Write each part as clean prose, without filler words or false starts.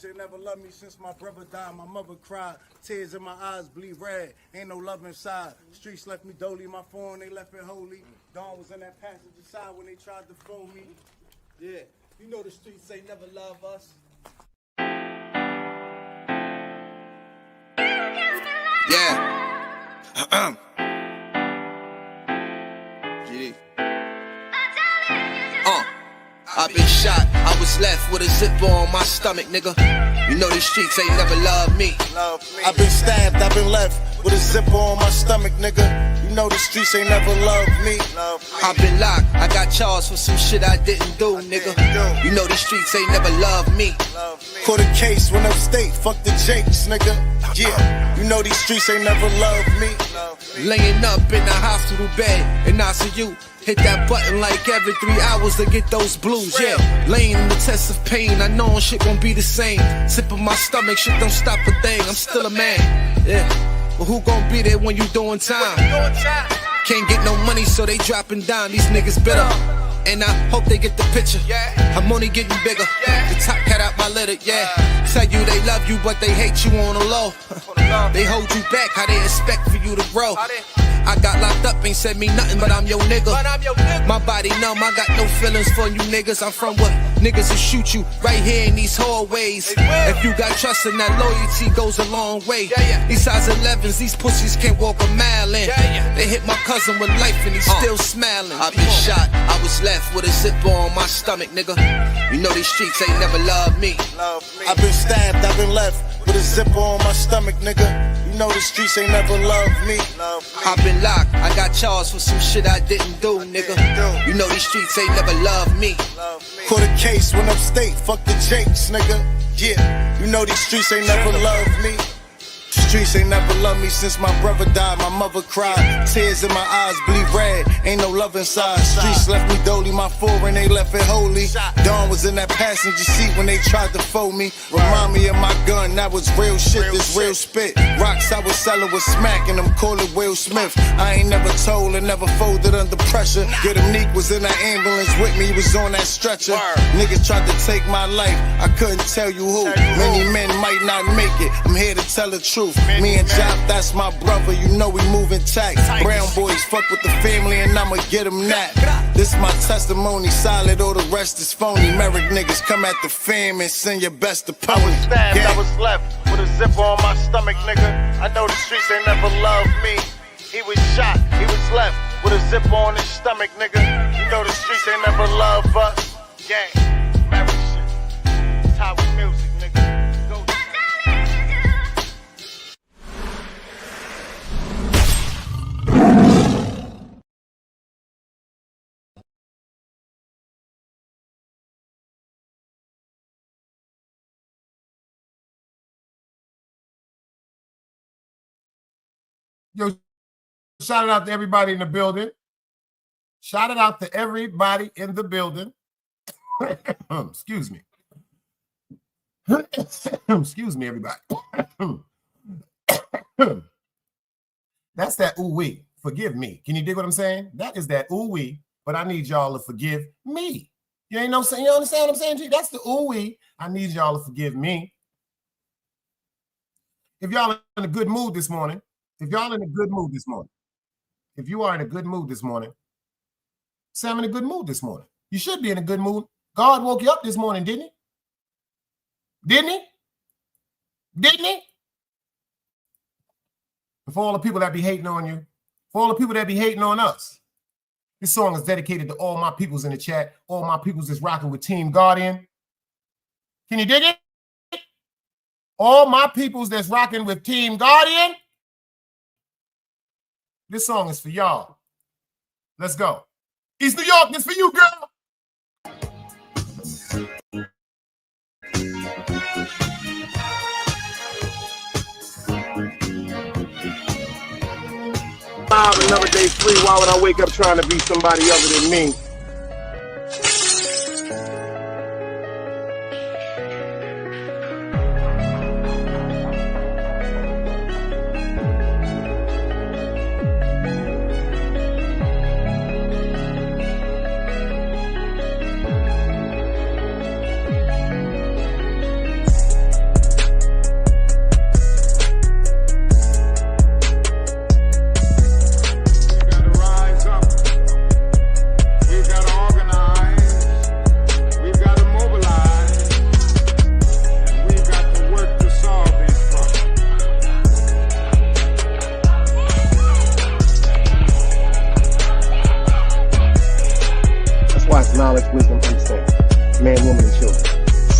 streets, they never loved me since my brother died. My mother cried, tears in my eyes bleed red. Ain't no love inside. Streets left me dolly, my phone, they left it holy. Dawn was in that passenger side when they tried to phone me. Yeah, you know the streets ain't never love us. Yeah. Yeah. I've been shot, I was left with a zipper on my stomach, nigga. You know these streets ain't never loved me. I've been stabbed, I've been left with a zipper on my stomach, nigga. You know the streets ain't never loved me. I've been locked, I got charged for some shit I didn't do, nigga. You know these streets ain't never loved me. Caught a case, went upstate, fuck the Jakes, nigga. Yeah, you know these streets ain't never loved me. Laying up in the hospital bed in ICU. Hit that button like every 3 hours to get those blues, yeah. Laying in the test of pain, I know shit won't be the same. Sipping my stomach, shit don't stop a thing, I'm still a man, yeah. But who gon' be there when you doing time? Can't get no money, so they dropping down, these niggas bitter. And I hope they get the picture, I'm only getting bigger. The top cat out my litter, yeah. Tell you they love you, but they hate you on the low. They hold you back, how they expect for you to grow. I got locked up, ain't said me nothing, but I'm your nigga. My body numb, I got no feelings for you niggas. I'm from what niggas will shoot you right here in these hallways. If you got trust in that loyalty goes a long way. These size 11s, these pussies can't walk a mile in. They hit my cousin with life and he's still smiling. I been shot, I was left with a zipper on my stomach, nigga. You know these streets ain't never loved me. I've been stabbed, I've been left with a zipper on my stomach, nigga. You know the streets ain't never loved me. I've been locked, I got charged for some shit I didn't do, nigga. You know these streets ain't never loved me. Caught a case, went upstate, fuck the Jakes, nigga. Yeah, you know these streets ain't never loved me. Streets ain't never loved me since my brother died. My mother cried, tears in my eyes bleed red. Ain't no love inside. Streets left me dolly, my foreign they left it holy. Dawn was in that passenger seat when they tried to fold me. Remind me of my gun, that was real shit, this real spit. Rocks I was selling was smacking them, call it Will Smith. I ain't never told and never folded under pressure. Get him Neek was in that ambulance with me, he was on that stretcher. Niggas tried to take my life, I couldn't tell you who. Many men might not make it, I'm here to tell the truth. Me and Jop, that's my brother, you know we moving tight. Brown boys fuck with the family and I'ma get them that. This my testimony, solid, all the rest is phony. Merrick niggas come at the fam and send your best opponent. I was stabbed, I was left with a zipper on my stomach, nigga. I know the streets ain't never loved me. He was shot, he was left with a zipper on his stomach, nigga. You know the streets ain't never loved us. Gang, Merrick shit, Tower music, nigga. Yo, shout out to everybody in the building. Shout it out to everybody in the building. Excuse me. Excuse me, everybody. That's that ooh-wee. Forgive me. Can you dig what I'm saying? That is that ooh-wee, but I need y'all to forgive me. You ain't no saying, you understand what I'm saying, G? That's the ooh-wee. I need y'all to forgive me. If y'all in a good mood this morning, if y'all in a good mood this morning, if you are in a good mood this morning, say I'm in a good mood this morning. You should be in a good mood. God woke you up this morning, didn't he? Didn't he? Didn't he? And for all the people that be hating on you, for all the people that be hating on us, this song is dedicated to all my peoples in the chat, all my peoples that's rocking with Team Guardian. Can you dig it? All my peoples that's rocking with Team Guardian. This song is for y'all. Let's go. East New York, this for you, girl. Another day free. Why would I wake up trying to be somebody other than me?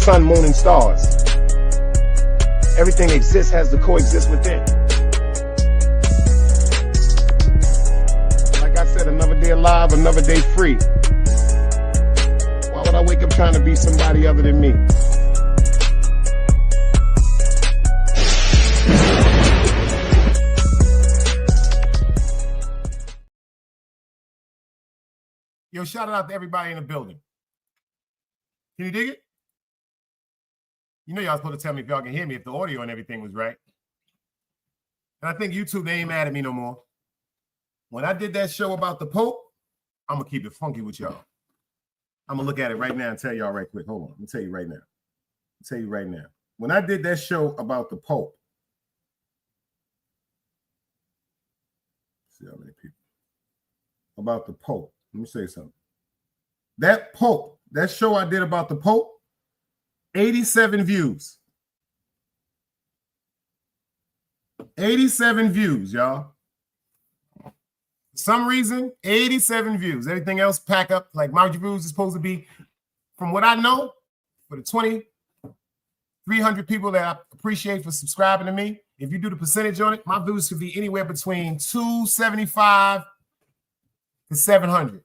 sun, moon, and stars. Everything exists, has to coexist within. Like I said, another day alive, another day free. Why would I wake up trying to be somebody other than me? Yo, shout out to everybody in the building. Can you dig it? You know y'all supposed to tell me if y'all can hear me, if the audio and everything was right. And I think YouTube, they ain't mad at me no more. When I did that show about the Pope, I'm going to keep it funky with y'all. I'm going to look at it right now and tell y'all right quick. Hold on. Let me tell you right now. When I did that show about the Pope, see how many people. About the Pope. Let me say something. That Pope, that show I did about the Pope, 87 views. 87 views, y'all. For some reason, 87 views. Everything else pack up. Like my views is supposed to be, from what I know, for the 2,300 people that I appreciate for subscribing to me, if you do the percentage on it, my views could be anywhere between 275 to 700.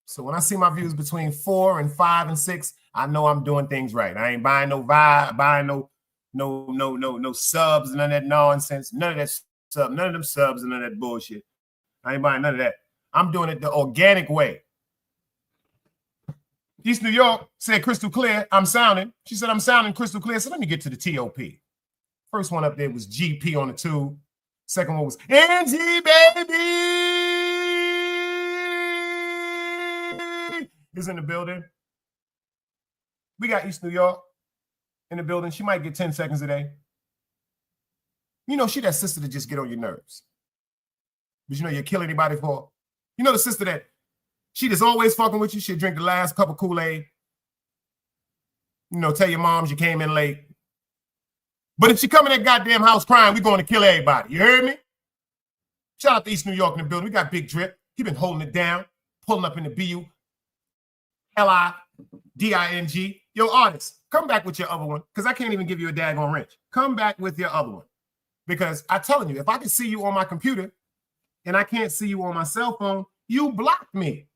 So when I see my views between 4 and 5 and 6, I know I'm doing things right. I ain't buying no vibe, buying no subs, none of that nonsense, none of that sub, none of them subs and none of that bullshit. I ain't buying none of that. I'm doing it the organic way. East New York said crystal clear. I'm sounding. She said I'm sounding crystal clear. So let me get to the TOP. First one up there was GP on the tube. Second one was NG baby. Is in the building. We got East New York in the building. She might get 10 seconds a day. You know, she that sister that just get on your nerves. But you know, you kill anybody for. You know the sister that she just always fucking with you. She'll drink the last cup of Kool-Aid. You know, tell your moms you came in late. But if she come in that goddamn house crying, we going to kill everybody. You heard me? Shout out to East New York in the building. We got Big Drip. He been holding it down, pulling up in the BU. LIDING. Yo, artists, come back with your other one, because I can't even give you a daggone wrench. Come back with your other one. Because I'm telling you, if I can see you on my computer and I can't see you on my cell phone, you blocked me.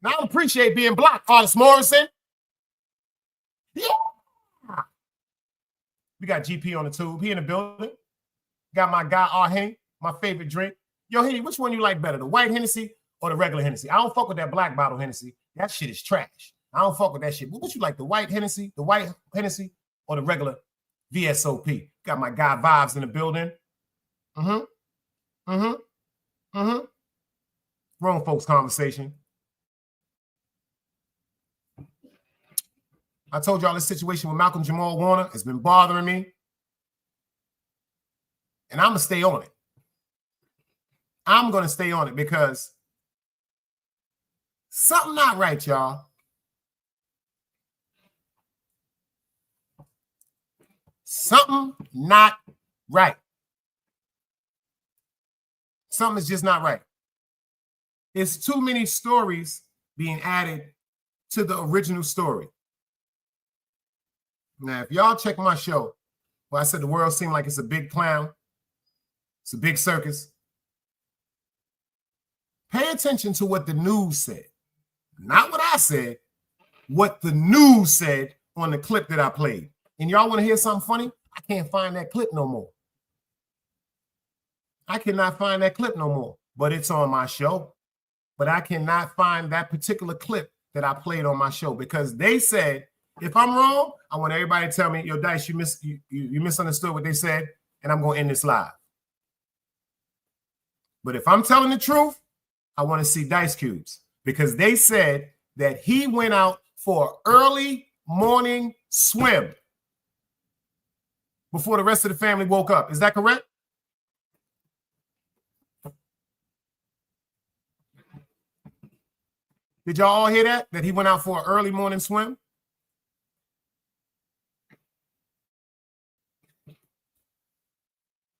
Now, I don't appreciate being blocked, Artist Morrison. Yeah. We got GP on the tube. He in the building. Got my guy, R. Henny, my favorite drink. Yo, Henny, which one you like better, the white Hennessy or the regular Hennessy? I don't fuck with that black bottle Hennessy. That shit is trash. I don't fuck with that shit. What you like, the white Hennessy, or the regular VSOP? Got my guy Vibes in the building. Grown folks conversation. I told y'all this situation with Malcom Jamal Warner has been bothering me. And I'm going to stay on it. I'm going to stay on it because something not right, y'all. Something not right. Something is just not right. It's too many stories being added to the original story. Now, if y'all check my show, where I said the world seemed like it's a big clown, it's a big circus, pay attention to what the news said. Not what I said, what the news said on the clip that I played. And y'all want to hear something funny? I can't find that clip no more. I cannot find that clip no more, but it's on my show. But I cannot find that particular clip that I played on my show because they said, if I'm wrong, I want everybody to tell me, yo, Dice, you misunderstood what they said, and I'm going to end this live. But if I'm telling the truth, I want to see Dice Cubes because they said that he went out for an early morning swim before the rest of the family woke up. Is that correct? Did y'all all hear that? That he went out for an early morning swim?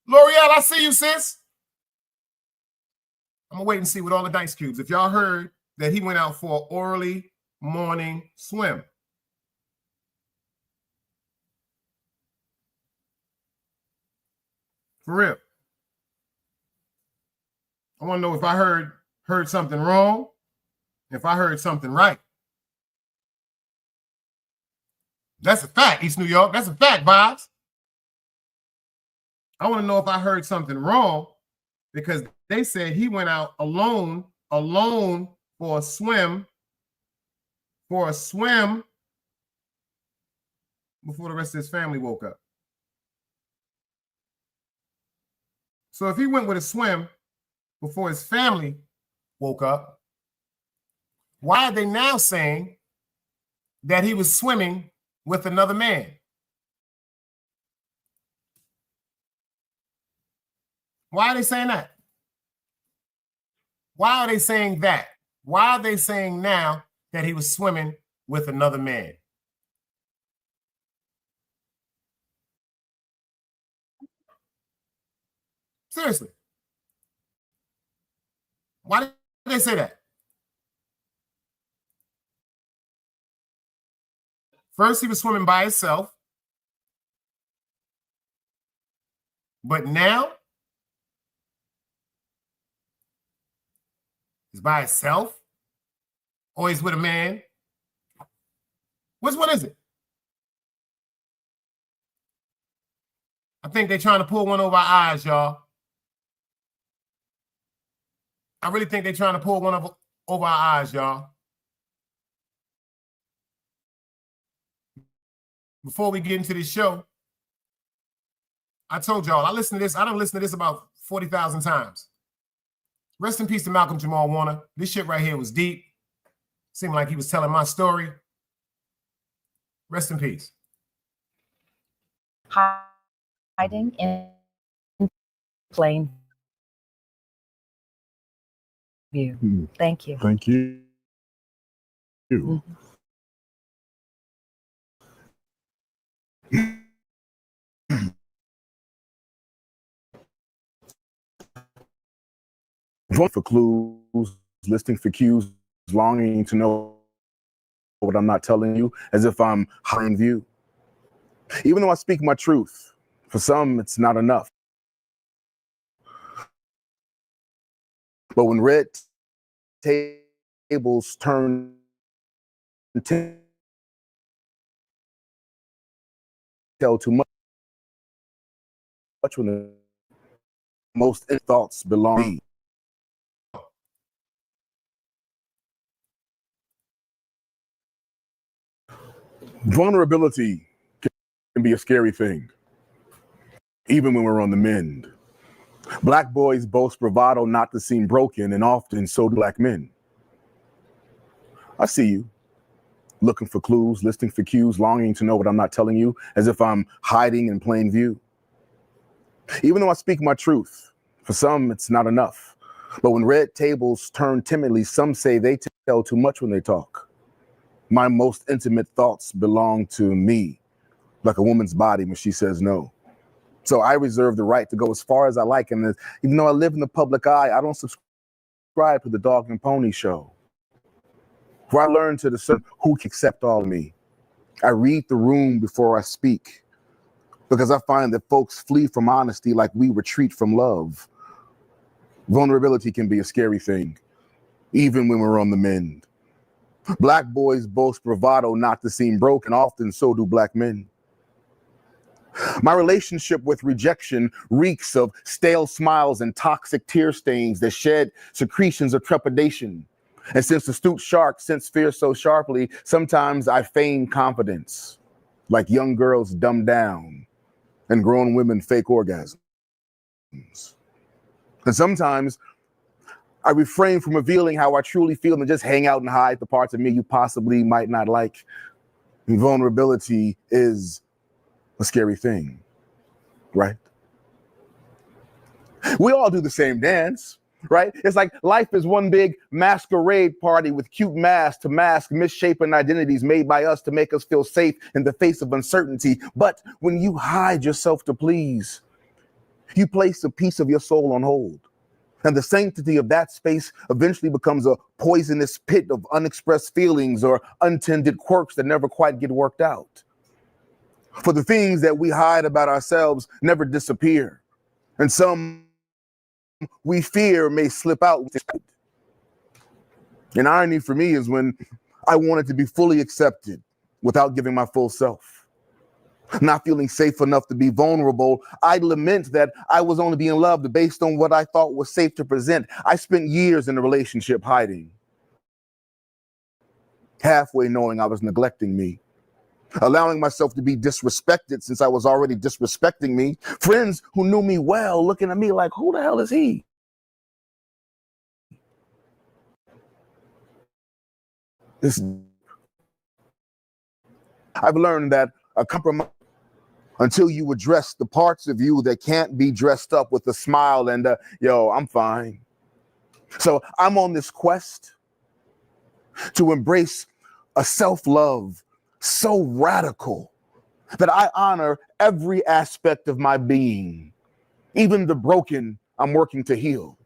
L'Oreal, I see you, sis. I'm going to wait and see with all the Dice Cubes. If y'all heard that he went out for an early morning swim. For real. I want to know if I heard something wrong, if I heard something right. That's a fact, East New York. That's a fact, Vibes. I want to know if I heard something wrong because they said he went out alone for a swim before the rest of his family woke up. So if he went with a swim before his family woke up, why are they now saying that he was swimming with another man? Why are they saying that? Why are they saying that? Why are they saying now that he was swimming with another man? Seriously. Why did they say that? First, he was swimming by himself. But now, he's by himself? Or he's with a man? Which one is it? I think they're trying to pull one over our eyes, y'all. I really think they're trying to pull one over our eyes, y'all. Before we get into this show, I told y'all, I done listened to this about 40,000 times. Rest in peace to Malcolm Jamal Warner. This shit right here was deep. Seemed like he was telling my story. Rest in peace. Hiding in plain view. Thank you. Thank you. Vote for clues, listening for cues, longing to know what I'm not telling you, as if I'm high in view. Even though I speak my truth, for some it's not enough. But when red tables turn tell too much when the most thoughts belong to me. Vulnerability can be a scary thing, even when we're on the mend. Black boys boast bravado not to seem broken, and often so do black men. I see you, looking for clues, listening for cues, longing to know what I'm not telling you, as if I'm hiding in plain view. Even though I speak my truth, for some it's not enough. But when red tables turn timidly, some say they tell too much when they talk. My most intimate thoughts belong to me, like a woman's body when she says no. So I reserve the right to go as far as I like. And even though I live in the public eye, I don't subscribe to the dog and pony show, where I learn to discern who can accept all of me. I read the room before I speak, because I find that folks flee from honesty like we retreat from love. Vulnerability can be a scary thing, even when we're on the mend. Black boys boast bravado not to seem broken, often so do black men. My relationship with rejection reeks of stale smiles and toxic tear stains that shed secretions of trepidation. And since astute sharks sense fear so sharply, sometimes I feign confidence, like young girls dumb down and grown women fake orgasms. And sometimes I refrain from revealing how I truly feel and just hang out and hide the parts of me you possibly might not like. And vulnerability is a scary thing, right? We all do the same dance, right? It's like life is one big masquerade party with cute masks to mask misshapen identities made by us to make us feel safe in the face of uncertainty. But when you hide yourself to please, you place a piece of your soul on hold. And the sanctity of that space eventually becomes a poisonous pit of unexpressed feelings or untended quirks that never quite get worked out. For the things that we hide about ourselves never disappear. and some we fear may slip out. And irony for me is when I wanted to be fully accepted without giving my full self. Not feeling safe enough to be vulnerable, I lament that I was only being loved based on what I thought was safe to present. I spent years in a relationship hiding, halfway knowing I was neglecting me, allowing myself to be disrespected since I was already disrespecting me. Friends who knew me well looking at me like, who the hell is he? I've learned that a compromise until you address the parts of you that can't be dressed up with a smile and yo, I'm fine. So I'm on this quest to embrace a self-love so radical that I honor every aspect of my being, even the broken I'm working to heal.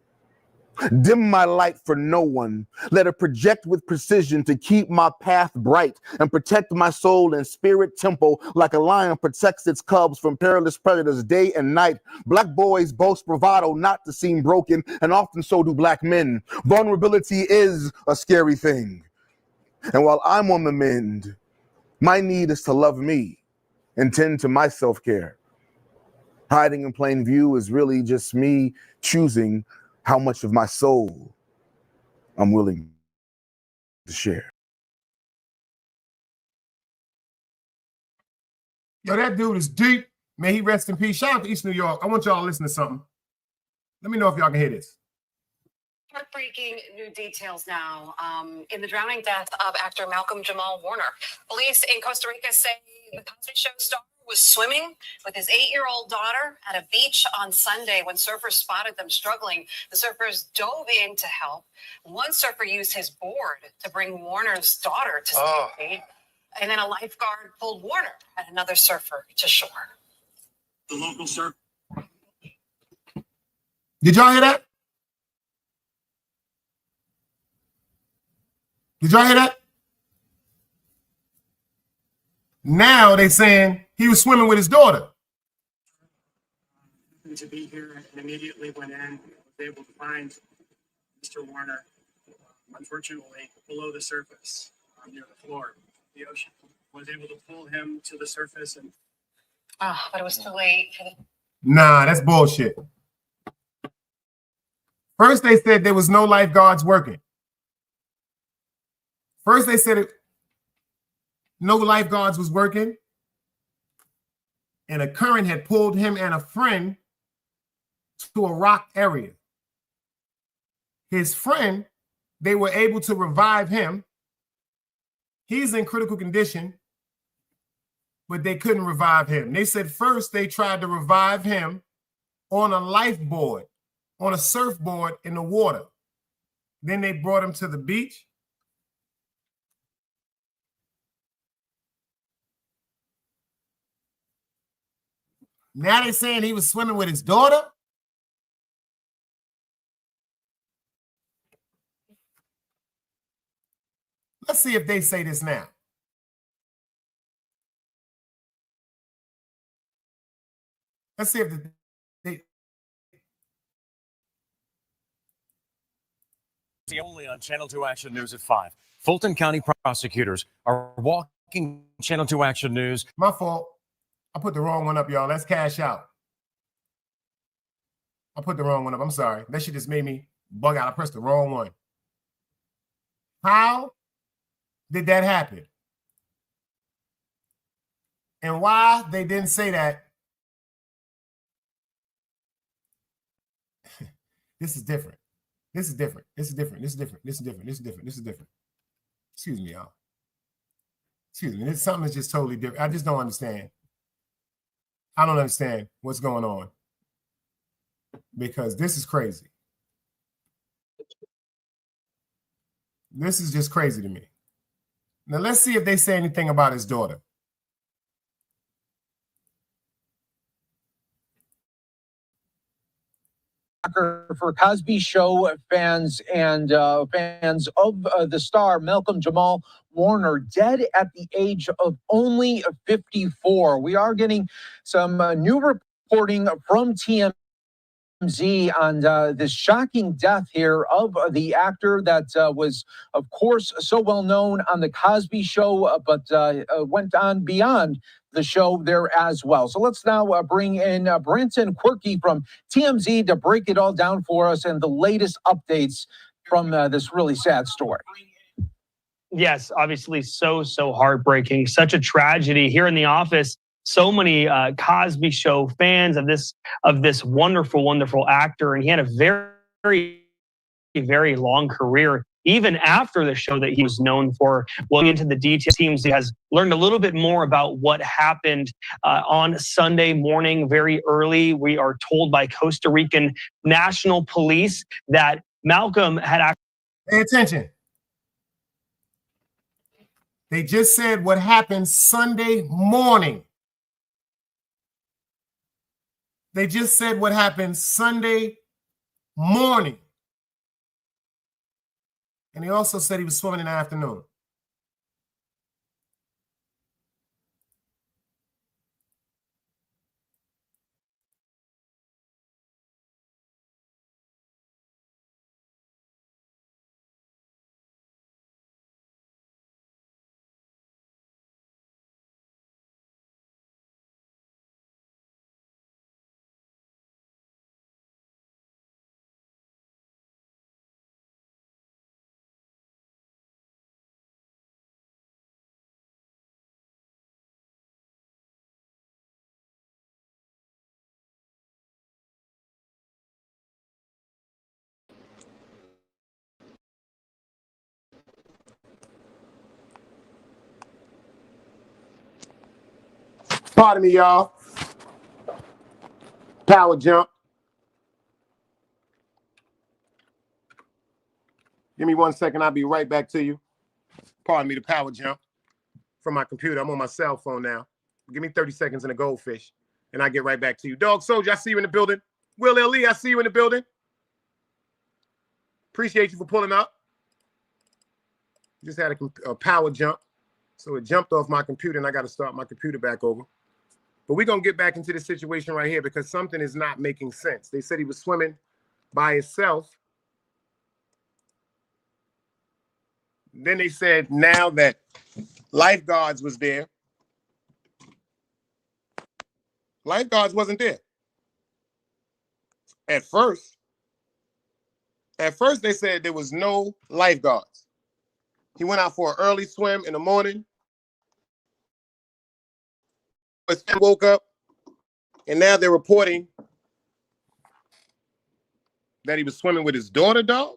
Dim my light for no one. Let it project with precision to keep my path bright and protect my soul and spirit temple like a lion protects its cubs from perilous predators day and night. Black boys boast bravado not to seem broken, and often so do black men. Vulnerability is a scary thing. And while I'm on the mend, my need is to love me and tend to my self-care. Hiding in plain view is really just me choosing how much of my soul I'm willing to share. Yo, that dude is deep. May he rest in peace. Shout out to East New York. I want y'all to listen to something. Let me know if y'all can hear this. Heartbreaking new details now in the drowning death of actor Malcom Jamal Warner. Police in Costa Rica say the Cosby Show star was swimming with his 8-year-old daughter at a beach on Sunday when surfers spotted them struggling. The surfers dove in to help. One surfer used his board to bring Warner's daughter to safety, and then a lifeguard pulled Warner and another surfer to shore. The local surfer. Did y'all hear that? Did y'all hear that? Now they saying he was swimming with his daughter. To be here and immediately went in and was able to find Mr. Warner, unfortunately, below the surface, near the floor of the ocean. Was able to pull him to the surface and. But it was too late for the. Nah, that's bullshit. First, they said there was no lifeguards working. First, they said no lifeguards was working, and a current had pulled him and a friend to a rock area. His friend, they were able to revive him. He's in critical condition, but they couldn't revive him. They said first they tried to revive him on a lifeboard, on a surfboard in the water. Then they brought him to the beach. Now they're saying he was swimming with his daughter. Let's see if they say this now. Let's see if they. Only on Channel 2 Action News at 5. Fulton County prosecutors are walking Channel 2 Action News. My fault. I put the wrong one up, y'all. Let's cash out. I put the wrong one up. I'm sorry. That shit just made me bug out. I pressed the wrong one. How did that happen? And why they didn't say that? This is different. This is different. This is different. This is different. This is different. This is different. This is different. Excuse me, y'all. Excuse me. This something is just totally different. I just don't understand. I don't understand what's going on because this is crazy. This is just crazy to me. Now, let's see if they say anything about his daughter. For Cosby Show fans and fans of the star Malcom Jamal Warner, dead at the age of only 54. We are getting some new reporting from TMZ TMZ on this shocking death here of the actor that was, of course, so well known on the Cosby Show, but went on beyond the show there as well. So let's now bring in Brenton Quirky from TMZ to break it all down for us and the latest updates from this really sad story. Yes, obviously so heartbreaking. Such a tragedy here in the office. So many Cosby Show fans of this wonderful actor, and he had a very long career even after the show that he was known for. Well, into the details, teams has learned a little bit more about what happened on Sunday morning, very early. We are told by Costa Rican National Police that Malcom had actually. Pay attention. They just said what happened Sunday morning. They just said what happened Sunday morning. And he also said he was swimming in the afternoon. Pardon me, y'all. Power jump. Give me 1 second. I'll be right back to you. Pardon me, the power jump from my computer. I'm on my cell phone now. Give me 30 seconds and a goldfish, and I'll get right back to you. Dog Soldier, I see you in the building. Will L.E., I see you in the building. Appreciate you for pulling up. Just had a power jump. So it jumped off my computer, and I got to start my computer back over. But we're going to get back into this situation right here because something is not making sense. They said he was swimming by himself. Then they said now that lifeguards was there. Lifeguards wasn't there. At first they said there was no lifeguards. He went out for an early swim in the morning. Woke up, and now they're reporting that he was swimming with his daughter, dog.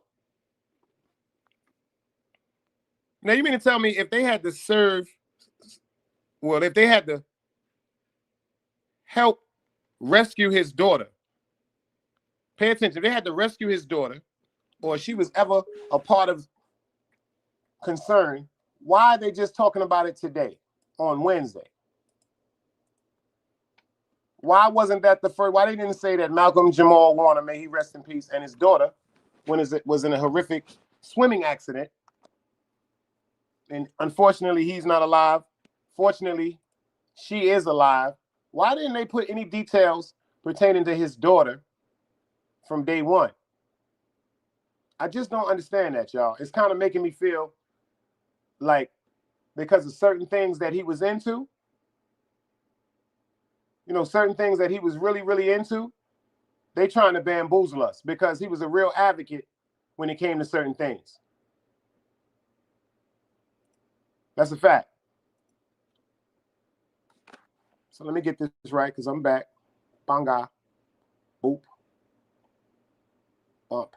Now, you mean to tell me if they had to if they had to help rescue his daughter, pay attention, if they had to rescue his daughter, or she was ever a part of concern, why are they just talking about it today, on Wednesday? Why wasn't that the first? Why they didn't say that Malcolm Jamal Warner, may he rest in peace, and his daughter, was in a horrific swimming accident, and unfortunately he's not alive. Fortunately, she is alive. Why didn't they put any details pertaining to his daughter from day one? I just don't understand that, y'all. It's kind of making me feel like because of certain things that he was into, certain things that he was really into, they trying to bamboozle us because he was a real advocate when it came to certain things. That's a fact. So let me get this right because I'm back. Banga. Boop. Bump.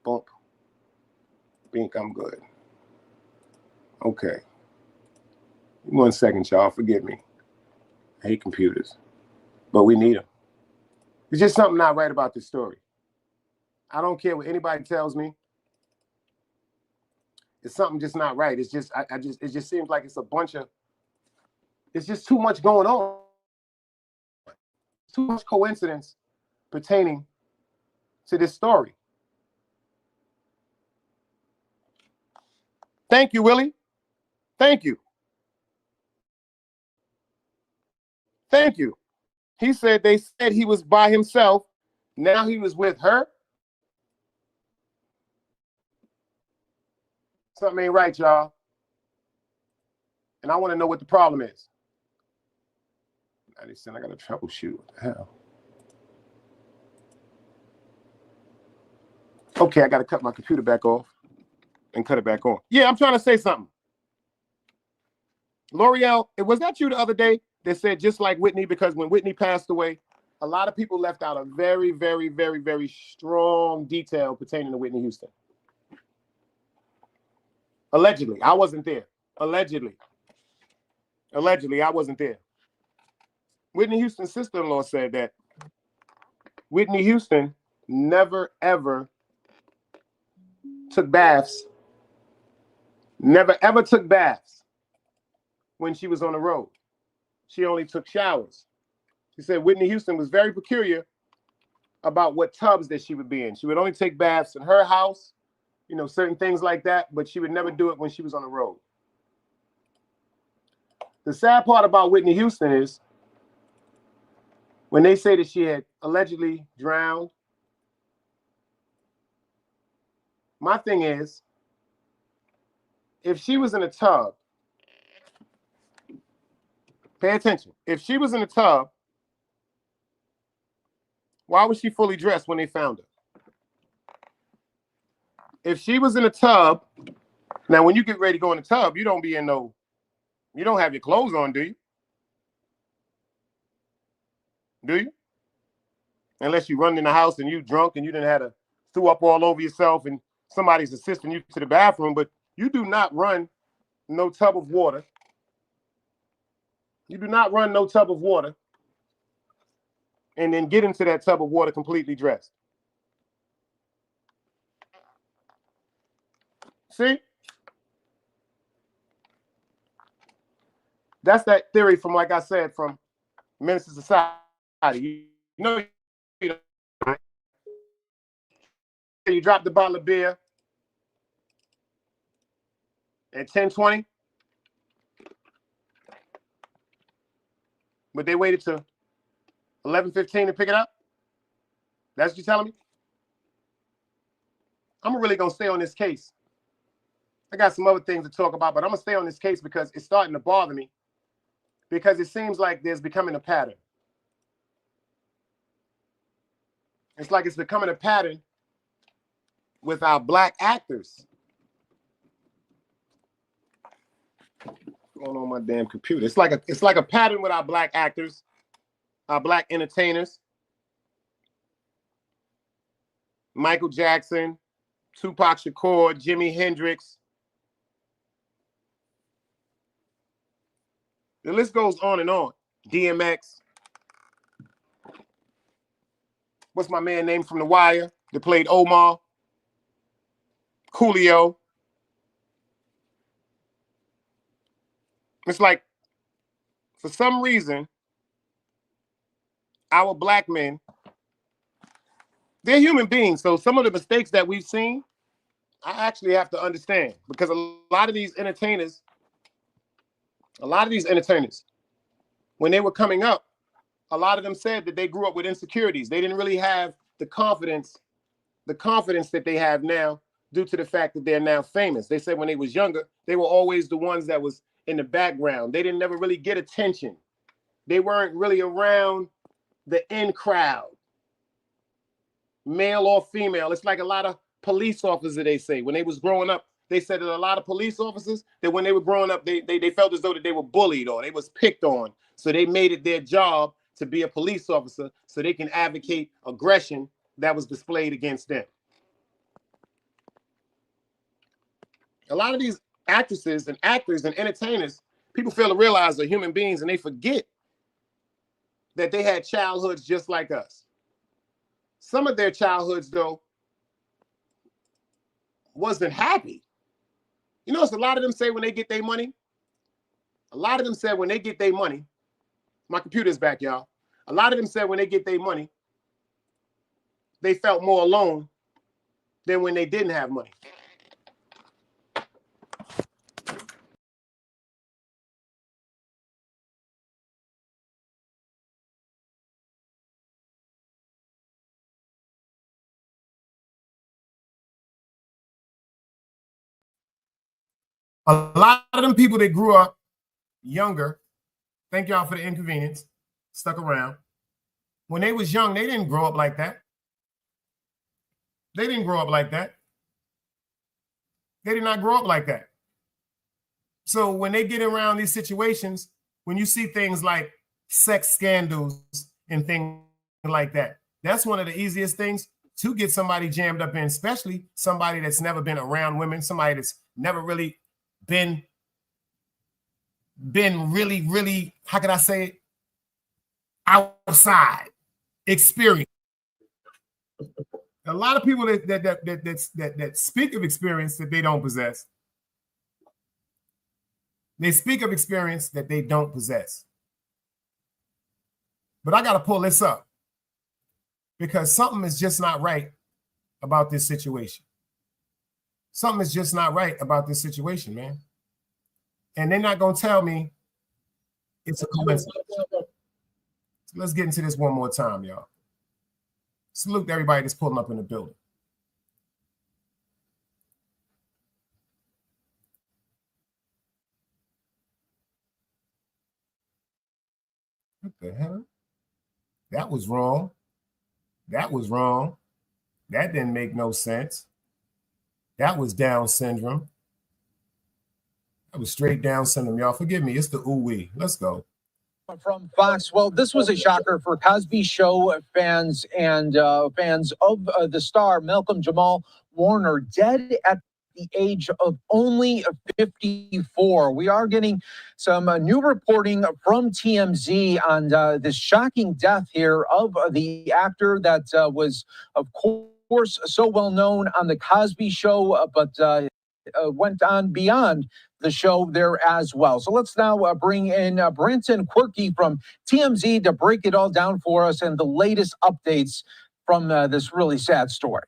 Bump. Think I'm good. Okay. 1 second, y'all. Forgive me. I hate computers, but we need them. There's just something not right about this story. I don't care what anybody tells me. It's something just not right. It's just, it just seems like it's just too much going on. Too much coincidence pertaining to this story. Thank you, Willie. Thank you. Thank you. He said they said he was by himself Now he was with her. Something ain't right, y'all. And I want to know what the problem is. I just said I got to troubleshoot. What the hell? Okay, I got to cut my computer back off and cut it back on. Yeah, I'm trying to say something. L'Oreal, was that you the other day that said just like Whitney, because when Whitney passed away, a lot of people left out a very, very, very, very strong detail pertaining to Whitney Houston. Allegedly, I wasn't there. Allegedly, I wasn't there. Whitney Houston's sister-in-law said that Whitney Houston never, ever took baths, never, ever took baths when she was on the road. She only took showers. She said Whitney Houston was very peculiar about what tubs that she would be in. She would only take baths in her house, you know, certain things like that, but she would never do it when she was on the road. The sad part about Whitney Houston is when they say that she had allegedly drowned, my thing is, if she was in a tub, pay attention. If she was in a tub, why was she fully dressed when they found her? If she was in a tub, now when you get ready to go in the tub, you don't be in no, you don't have your clothes on, do you? Do you? Unless you run in the house and you drunk and you didn't have to throw up all over yourself and somebody's assisting you to the bathroom, but you do not run no tub of water. You do not run no tub of water and then get into that tub of water completely dressed. See? That's that theory from, like I said, from Minister Society. You know, you drop the bottle of beer at 10:20, but they waited till 11:15 to pick it up. That's what you're telling me? I'm really gonna stay on this case. I got some other things to talk about, but I'm gonna stay on this case because it's starting to bother me, because it seems like there's becoming a pattern. It's like it's becoming a pattern with our black actors. What's going on my damn computer? It's like a pattern with our black actors, our black entertainers. Michael Jackson, Tupac Shakur, Jimi Hendrix. The list goes on and on. DMX. What's my man name from The Wire that played Omar? Coolio. It's like, for some reason, our black men, they're human beings. So some of the mistakes that we've seen, I actually have to understand, because a lot of these entertainers, when they were coming up, a lot of them said that they grew up with insecurities. They didn't really have the confidence that they have now due to the fact that they're now famous. They said when they was younger, they were always the ones that was in the background. They didn't never really get attention. They weren't really around the in crowd, male or female. It's like a lot of police officers, they say, when they was growing up, they said that a lot of police officers, that when they were growing up, they felt as though that they were bullied or they was picked on. So they made it their job to be a police officer so they can advocate aggression that was displayed against them. A lot of these actresses and actors and entertainers, people fail to realize they're human beings, and they forget that they had childhoods just like us. Some of their childhoods, though, wasn't happy. You know, a lot of them say when they get their money, my computer's back, y'all. A lot of them said when they get their money, they felt more alone than when they didn't have money. A lot of them people that grew up younger, thank y'all for the inconvenience, stuck around. When they was young, they didn't grow up like that. They didn't grow up like that. They did not grow up like that. So when they get around these situations, when you see things like sex scandals and things like that, that's one of the easiest things to get somebody jammed up in, especially somebody that's never been around women, somebody that's never really been really, how can I say it, outside experience. A lot of people that speak of experience that they don't possess. They speak of experience that they don't possess. But I got to pull this up because something is just not right about this situation. Something is just not right about this situation, man. And they're not going to tell me it's a coincidence. So let's get into this one more time, y'all. Salute to everybody that's pulling up in the building. What the hell? That was wrong. That was wrong. That didn't make no sense. That was Down syndrome. That was straight Down syndrome, y'all. Forgive me. It's the ooh-wee. Let's go. From Fox. Well, this was a shocker for Cosby Show fans and fans of the star Malcolm Jamal Warner, dead at the age of only 54. We are getting some new reporting from TMZ on this shocking death here of the actor that was, of course, so well known on the Cosby Show, but went on beyond the show there as well. So let's now bring in Brenton Quirky from TMZ to break it all down for us and the latest updates from this really sad story.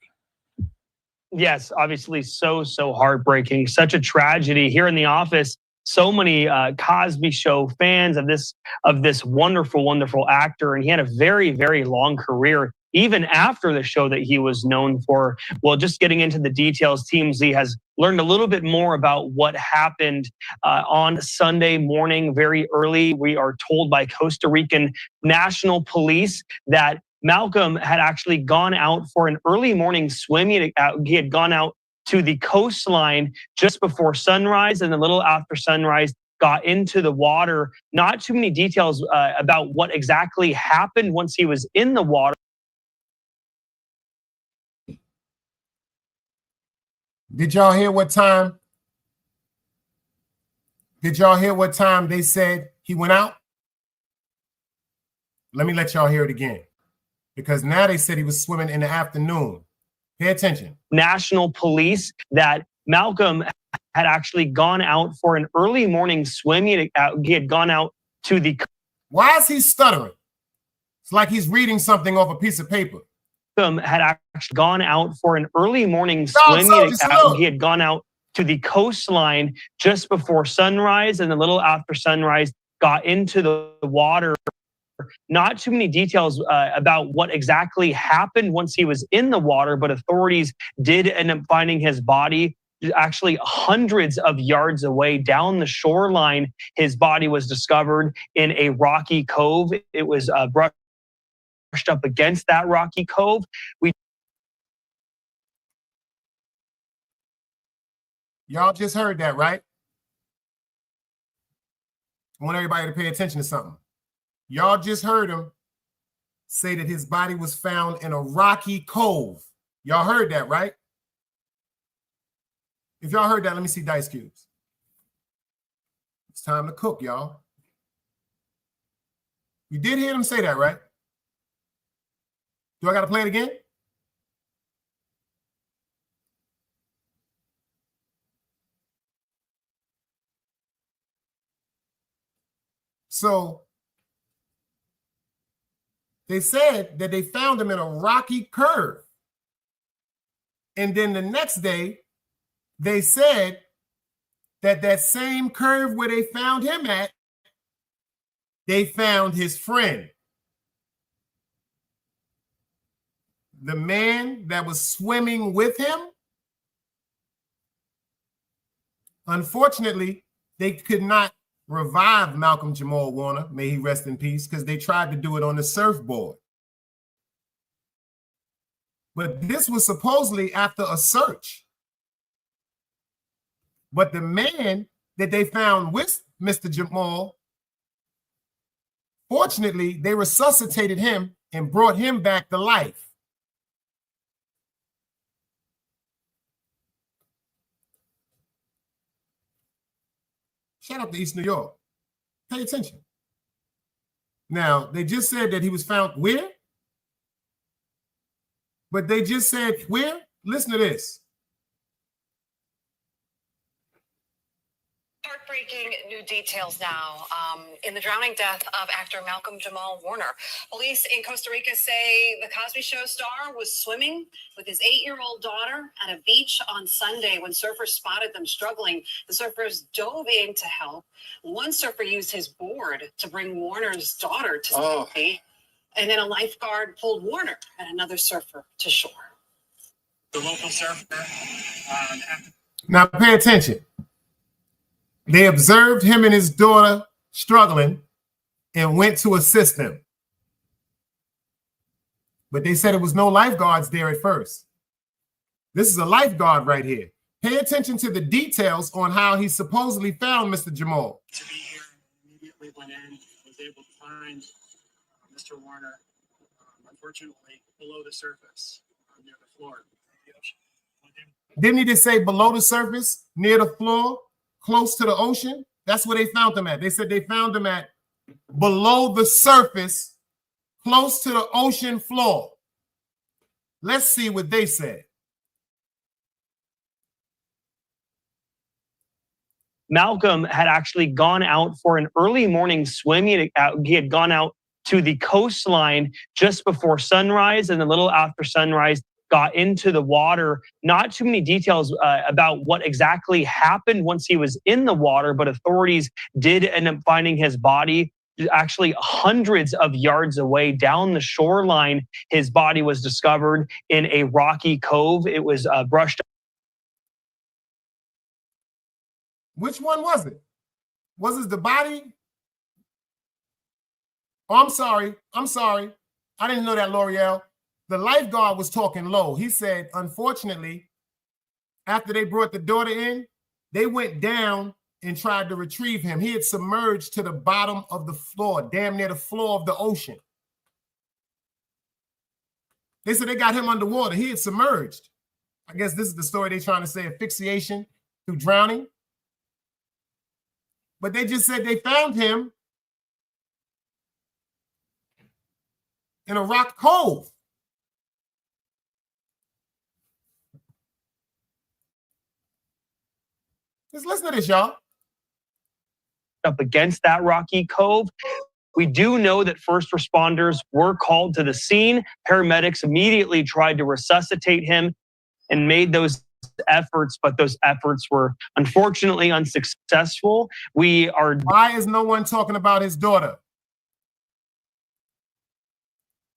Yes, obviously so heartbreaking. Such a tragedy here in the office. So many Cosby Show fans of this wonderful actor, and he had a very long career even after the show that he was known for. Well, just getting into the details, TMZ has learned a little bit more about what happened on Sunday morning, very early. We are told by Costa Rican National Police that Malcom had actually gone out for an early morning swim. He had gone out to the coastline just before sunrise, and a little after sunrise got into the water. Not too many details about what exactly happened once he was in the water. Did y'all hear what time? Did y'all hear what time they said he went out? Let me let y'all hear it again, because now they said he was swimming in the afternoon. Pay attention. National Police that Malcom had actually gone out for an early morning swim. He had gone out to the... Why is he stuttering? It's like he's reading something off a piece of paper. Had actually gone out for an early morning swim. He had gone out to the coastline just before sunrise, and a little after sunrise got into the water. Not too many details about what exactly happened once he was in the water, but authorities did end up finding his body actually hundreds of yards away down the shoreline. His body was discovered in a rocky cove. It was brushed up against that rocky cove. Y'all just heard that, right? I want everybody to pay attention to something. Y'all just heard him say that his body was found in a rocky cove. Y'all heard that, right? If y'all heard that, let me see dice cubes. It's time to cook, y'all. You did hear him say that, right? Do I got to play it again? So they said that they found him in a rocky curve. And then the next day, they said that that same curve where they found him at, they found his friend. The man that was swimming with him Unfortunately, they could not revive Malcolm Jamal Warner, may he rest in peace, because they tried to do it on the surfboard. But this was supposedly after a search. But the man that they found with Mr. Jamal, fortunately, they resuscitated him and brought him back to life. Shout out to East New York. Pay attention. Now, they just said that he was found where? But they just said where? Listen to this. Heartbreaking new details now in the drowning death of actor Malcolm Jamal Warner. Police in Costa Rica say the Cosby Show star was swimming with his 8-year-old daughter at a beach on Sunday when surfers spotted them struggling. The surfers dove in to help. One surfer used his board to bring Warner's daughter to safety, and then a lifeguard pulled Warner and another surfer to shore. The local surfer. Now pay attention. They observed him and his daughter struggling and went to assist them. But they said it was no lifeguards there at first. This is a lifeguard right here. Pay attention to the details on how he supposedly found Mr. Jamal. To be here, immediately went in, was able to find Mr. Warner, unfortunately, below the surface, near the floor of the ocean. Didn't he just say below the surface, near the floor, close to the ocean? That's where they found him at. They said they found him at below the surface, close to the ocean floor. Let's see what they said. Malcolm had actually gone out for an early morning swim. He had gone out to the coastline just before sunrise, and a little after sunrise, got into the water. Not too many details about what exactly happened once he was in the water, but authorities did end up finding his body actually hundreds of yards away down the shoreline. His body was discovered in a rocky cove. It was brushed. Which one was it? Was it the body? Oh, I'm sorry. I didn't know that, L'Oreal. The lifeguard was talking low. He said, unfortunately, after they brought the daughter in, they went down and tried to retrieve him. He had submerged to the bottom of the floor, damn near the floor of the ocean. They said they got him underwater. He had submerged. I guess this is the story they're trying to say, asphyxiation through drowning. But they just said they found him in a rock cove. Just listen to this, y'all. Up against that rocky cove. We do know that first responders were called to the scene. Paramedics immediately tried to resuscitate him and made those efforts, but those efforts were unfortunately unsuccessful. Why is no one talking about his daughter?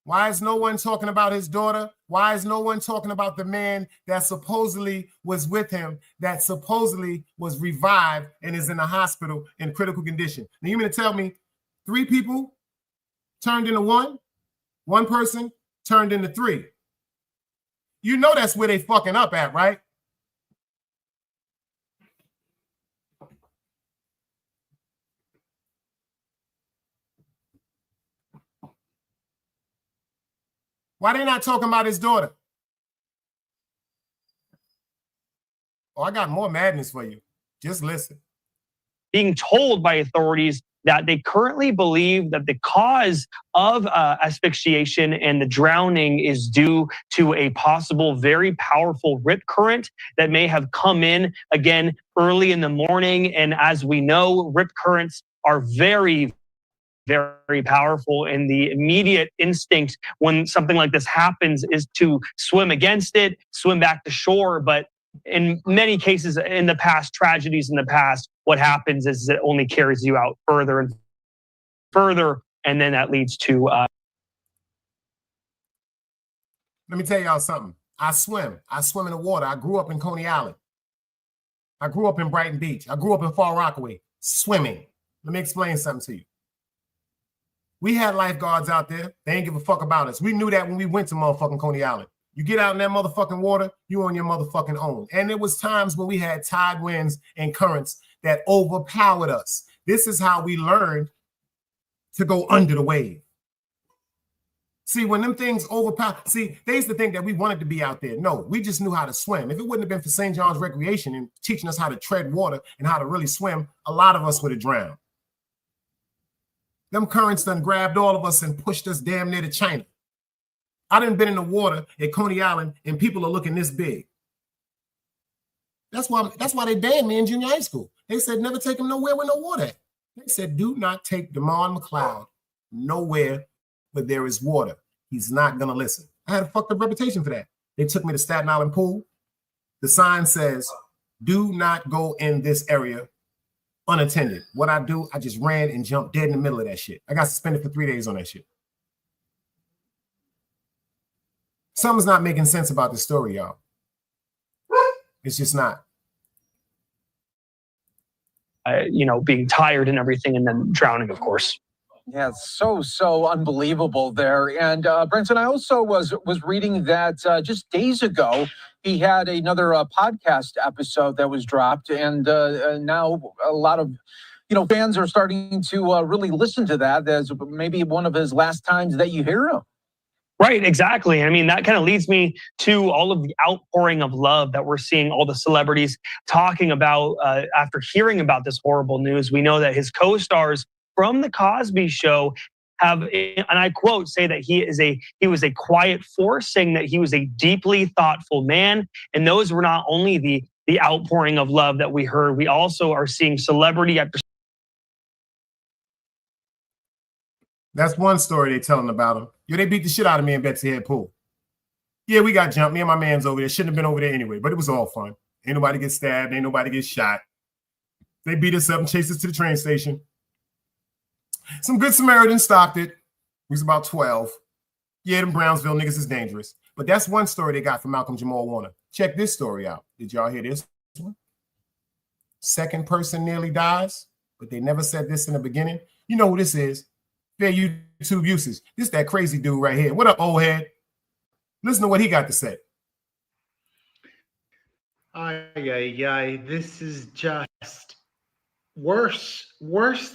Why is no one talking about his daughter? Why is no one talking about the man that supposedly was with him, that supposedly was revived and is in the hospital in critical condition? Now, you mean to tell me 3 people turned into 1? 1 person turned into 3? You know that's where they fucking up at, right? Why they not talking about his daughter? Oh, I got more madness for you. Just listen. Being told by authorities that they currently believe that the cause of asphyxiation and the drowning is due to a possible very powerful rip current that may have come in again early in the morning. And as we know, rip currents are very powerful, and the immediate instinct when something like this happens is to swim against it, swim back to shore. But in many cases in the past, tragedies in the past, what happens is it only carries you out further and further, and then that leads to Let me tell y'all something. I swim in the water. I grew up in Coney Island. I grew up in Brighton Beach. I grew up in Far Rockaway, swimming. Let me explain something to you. We had lifeguards out there. They ain't give a fuck about us. We knew that when we went to motherfucking Coney Island. You get out in that motherfucking water, you on your motherfucking own. And there was times when we had tide winds and currents that overpowered us. This is how we learned to go under the wave. See, when them things overpower, see, they used to think that we wanted to be out there. No, we just knew how to swim. If it wouldn't have been for St. John's Recreation and teaching us how to tread water and how to really swim, a lot of us would have drowned. Them currents done grabbed all of us and pushed us damn near to China. I done been in the water at Coney Island and people are looking this big. That's why they banned me in junior high school. They said never take him nowhere with no water at. They said do not take Jamal McLeod nowhere where there is water. He's not gonna listen. I had a fucked up reputation for that. They took me to Staten Island pool. The sign says, do not go in this area unattended. What I do, I just ran and jumped dead in the middle of that shit. I got suspended for 3 days on that shit. Something's not making sense about this story, y'all. It's just not. Being tired and everything, and then drowning, of course. Yeah, so unbelievable there. And Brenton, I also was reading that just days ago, he had another podcast episode that was dropped, and now a lot of fans are starting to really listen to that as maybe one of his last times that you hear him. Right, exactly. I mean, that kind of leads me to all of the outpouring of love that we're seeing all the celebrities talking about after hearing about this horrible news. We know that his co-stars from The Cosby Show have, and I quote, say that he was a quiet force, saying that he was a deeply thoughtful man. And those were not only the outpouring of love that we heard, we also are seeing celebrity after. That's one story they telling about him. Yo, they beat the shit out of me in Betsy Head Pool. Yeah, we got jumped. Me and my man's over there. Shouldn't have been over there anyway, but it was all fun. Ain't nobody get stabbed. Ain't nobody get shot. They beat us up and chased us to the train station. Some good Samaritans stopped it. We was about 12. Yeah, them Brownsville niggas is dangerous. But that's one story they got from Malcolm Jamal Warner. Check this story out. Did y'all hear this one? Second person nearly dies, but they never said this in the beginning. You know who this is. Fair YouTube uses. This that crazy dude right here. What up, old head? Listen to what he got to say. This is just worse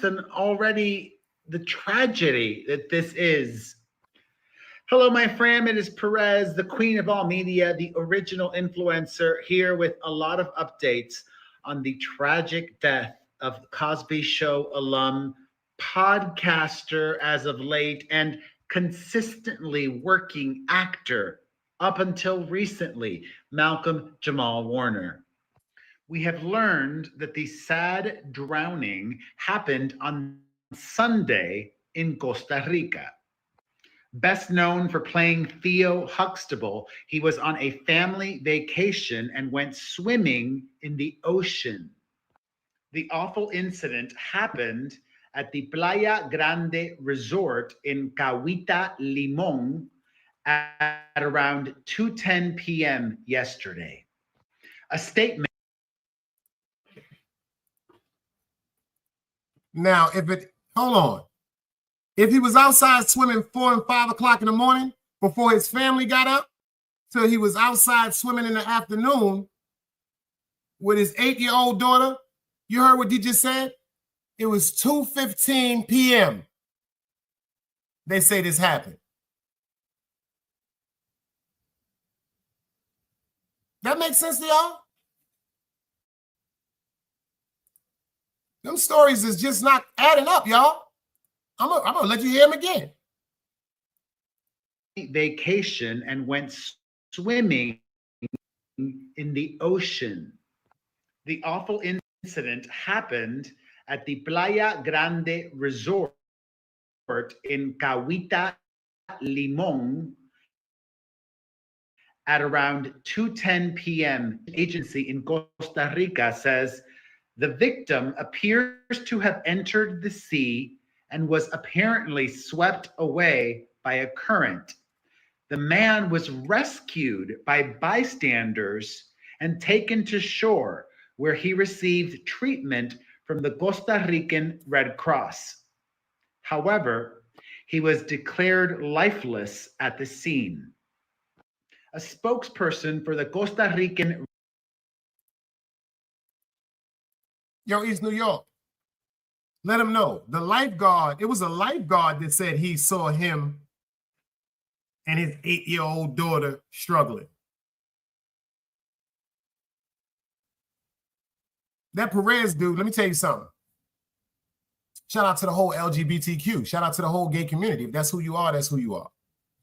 than already the tragedy that this is. Hello, my friend. It is Perez, the queen of all media, the original influencer, here with a lot of updates on the tragic death of Cosby Show alum, podcaster as of late, and consistently working actor up until recently, Malcom Jamal Warner. We have learned that the sad drowning happened on Sunday in Costa Rica. Best known for playing Theo Huxtable, he was on a family vacation and went swimming in the ocean. The awful incident happened at the Playa Grande Resort in Cahuita, Limón at around 2:10 p.m. yesterday. A statement. Now, hold on. If he was outside swimming 4 and 5 o'clock in the morning before his family got up, till he was outside swimming in the afternoon with his 8-year-old daughter, you heard what he just said? It was 2:15 p.m. They say this happened. That makes sense to y'all? Them stories is just not adding up, y'all. I'm gonna let you hear them again. Vacation and went swimming in the ocean. The awful incident happened at the Playa Grande Resort in Cahuita, Limón at around 2:10 p.m. Agency in Costa Rica says the victim appears to have entered the sea and was apparently swept away by a current. The man was rescued by bystanders and taken to shore, where he received treatment from the Costa Rican Red Cross. However, he was declared lifeless at the scene. A spokesperson for the Costa Rican... Yo, East New York. Let him know. The lifeguard, it was a lifeguard that said he saw him and his 8-year-old daughter struggling. That Perez dude, let me tell you something. Shout out to the whole LGBTQ. Shout out to the whole gay community. If that's who you are, that's who you are.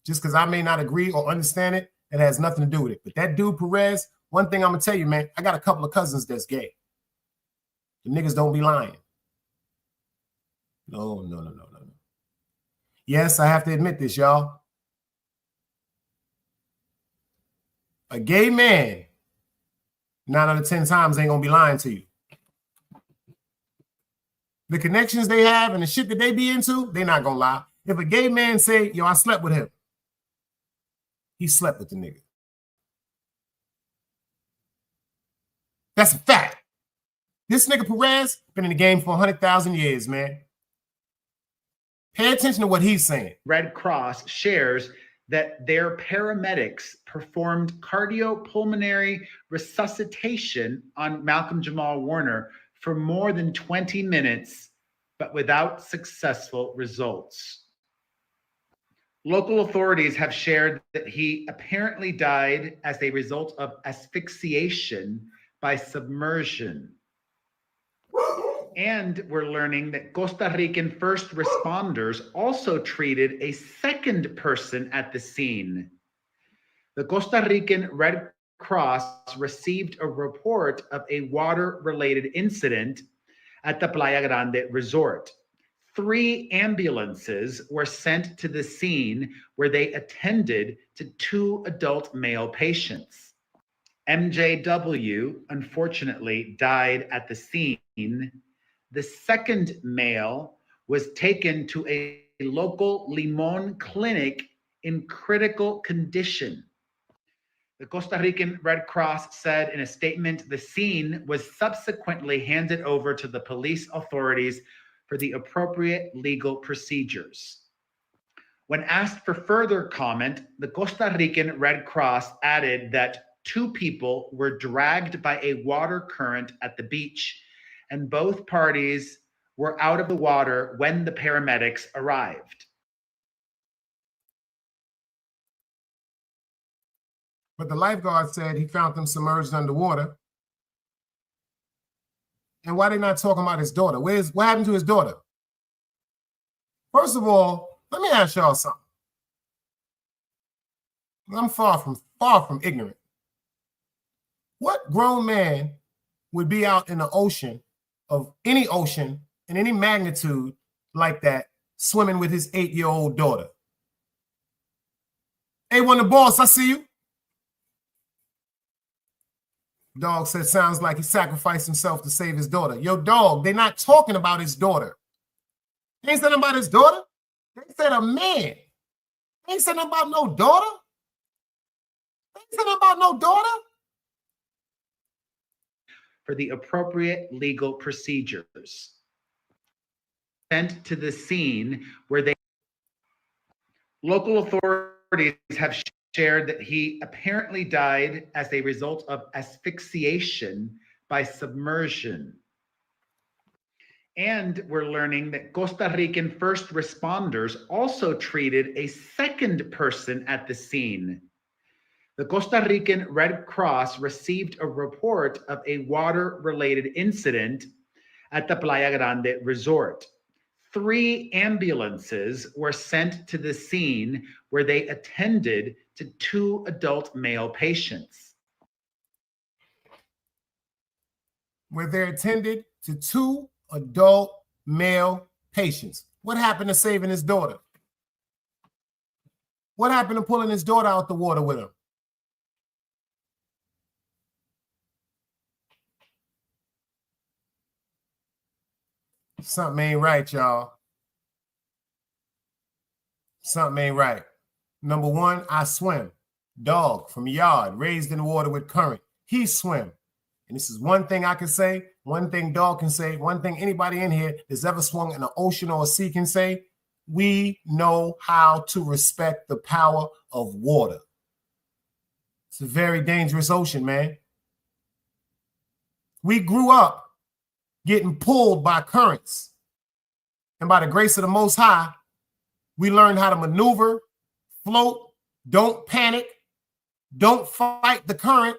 Just because I may not agree or understand it, it has nothing to do with it. But that dude Perez, one thing I'm going to tell you, man, I got a couple of cousins that's gay. The niggas don't be lying. No. Yes, I have to admit this, y'all. A gay man, 9 out of 10 times ain't going to be lying to you. The connections they have and the shit that they be into, they not going to lie. If a gay man say, yo, I slept with him, he slept with the nigga. That's a fact. This nigga Perez been in the game for 100,000 years, man. Pay attention to what he's saying. Red Cross shares that their paramedics performed cardiopulmonary resuscitation on Malcom Jamal Warner for more than 20 minutes, but without successful results. Local authorities have shared that he apparently died as a result of asphyxiation by submersion. And we're learning that Costa Rican first responders also treated a second person at the scene. The Costa Rican Red Cross received a report of a water-related incident at the Playa Grande resort. 3 ambulances were sent to the scene where they attended to 2 adult male patients. MJW unfortunately died at the scene. The second male was taken to a local Limon clinic in critical condition. The Costa Rican Red Cross said in a statement, the scene was subsequently handed over to the police authorities for the appropriate legal procedures. When asked for further comment, the Costa Rican Red Cross added that 2 people were dragged by a water current at the beach, and both parties were out of the water when the paramedics arrived. But the lifeguard said he found them submerged underwater. And why they not talking about his daughter? What happened to his daughter? First of all, let me ask y'all something. I'm far from ignorant. What grown man would be out in the ocean, of any ocean in any magnitude like that, swimming with his 8-year-old daughter? A1 the boss, I see you. Dog said, sounds like he sacrificed himself to save his daughter. Yo, dog, they're not talking about his daughter. They ain't saying about his daughter. They said a man. They ain't saying about no daughter. They ain't saying about no daughter. For the appropriate legal procedures. Sent to the scene where they... Local authorities have shared that he apparently died as a result of asphyxiation by submersion. And we're learning that Costa Rican first responders also treated a second person at the scene. The Costa Rican Red Cross received a report of a water-related incident at the Playa Grande resort. 3 ambulances were sent to the scene where they attended to 2 adult male patients. Where they attended to 2 adult male patients. What happened to saving his daughter? What happened to pulling his daughter out the water with him? Something ain't right, y'all. Something ain't right. Number 1, I swim. Dog from yard, raised in the water with current. He swim. And this is one thing I can say, one thing Dog can say, one thing anybody in here that's ever swung in the ocean or a sea can say. We know how to respect the power of water. It's a very dangerous ocean, man. We grew up getting pulled by currents. And by the grace of the Most High, we learned how to maneuver, float, don't panic, don't fight the current,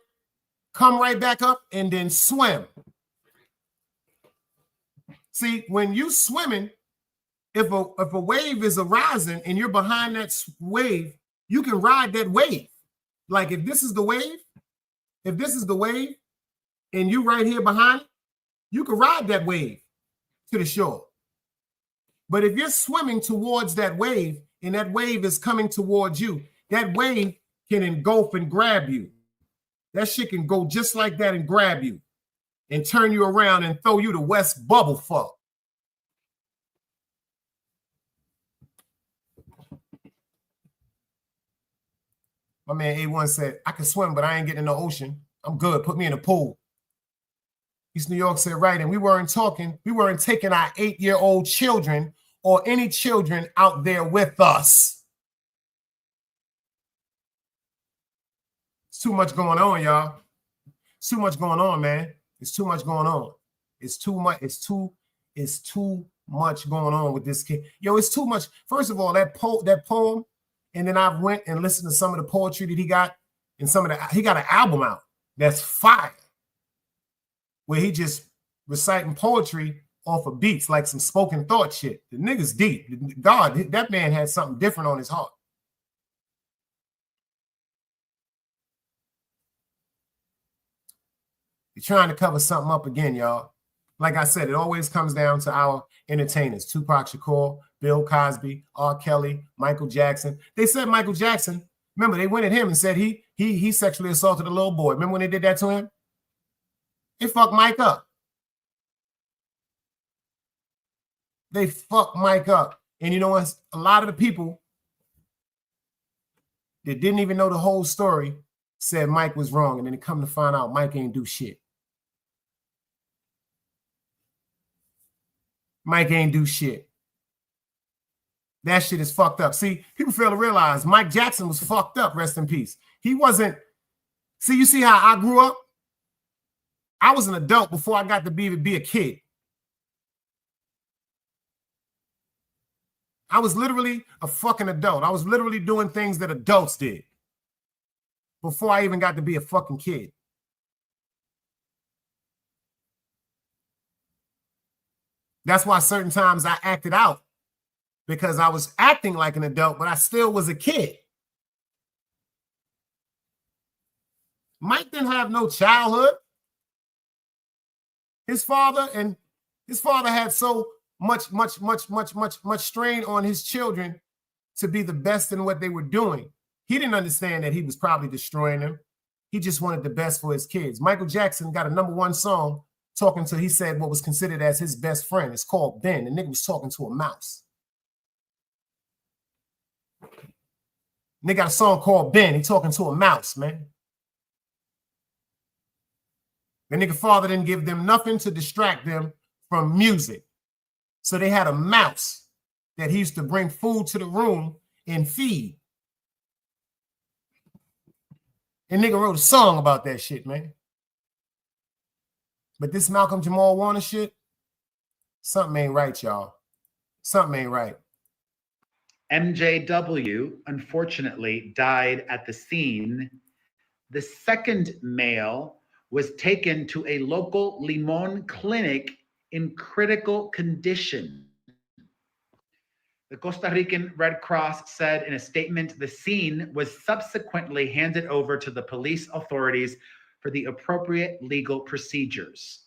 come right back up, and then swim. See, when you swimming, if a wave is arising and you're behind that wave, you can ride that wave. Like if this is the wave, and you right here behind it, you can ride that wave to the shore. But if you're swimming towards that wave and that wave is coming towards you, that wave can engulf and grab you. That shit can go just like that and grab you and turn you around and throw you to West Bubble fuck. My man A1 said, I can swim, but I ain't getting in the ocean. I'm good. Put me in a pool. East New York said, right. And we weren't taking our 8-year-old children or any children out there with us. It's too much going on, y'all. It's too much going on, man. It's too much going on. It's too much going on with this kid. Yo, it's too much. First of all, that poem, and then I went and listened to some of the poetry that he got, and he got an album out that's fire, where he just reciting poetry off of beats, like some spoken thought shit. The nigga's deep. God, that man had something different on his heart. You're trying to cover something up again, y'all. Like I said, it always comes down to our entertainers. Tupac Shakur, Bill Cosby, R. Kelly, Michael Jackson. They said Michael Jackson, remember, they went at him and said he sexually assaulted a little boy. Remember when they did that to him? They fucked Mike up. They fucked Mike up. And you know what? A lot of the people that didn't even know the whole story said Mike was wrong. And then they come to find out Mike ain't do shit. Mike ain't do shit. That shit is fucked up. See, people fail to realize Mike Jackson was fucked up, rest in peace. He wasn't. See, you see how I grew up? I was an adult before I got to be a kid. I was literally a fucking adult. I was literally doing things that adults did before I even got to be a fucking kid. That's why certain times I acted out, because I was acting like an adult, but I still was a kid. Mike didn't have no childhood. His father had so much strain on his children to be the best in what they were doing. He didn't understand that he was probably destroying them. He just wanted the best for his kids. Michael Jackson got a #1 song talking to, he said, what was considered as his best friend. It's called Ben. The nigga was talking to a mouse. Nigga got a song called Ben. He talking to a mouse, man. The nigga father didn't give them nothing to distract them from music. So they had a mouse that he used to bring food to the room and feed. And nigga wrote a song about that shit, man. But this Malcolm Jamal Warner shit, something ain't right, y'all. Something ain't right. MJW, unfortunately, died at the scene. The second male was taken to a local Limon clinic in critical condition. The Costa Rican Red Cross said in a statement, the scene was subsequently handed over to the police authorities for the appropriate legal procedures.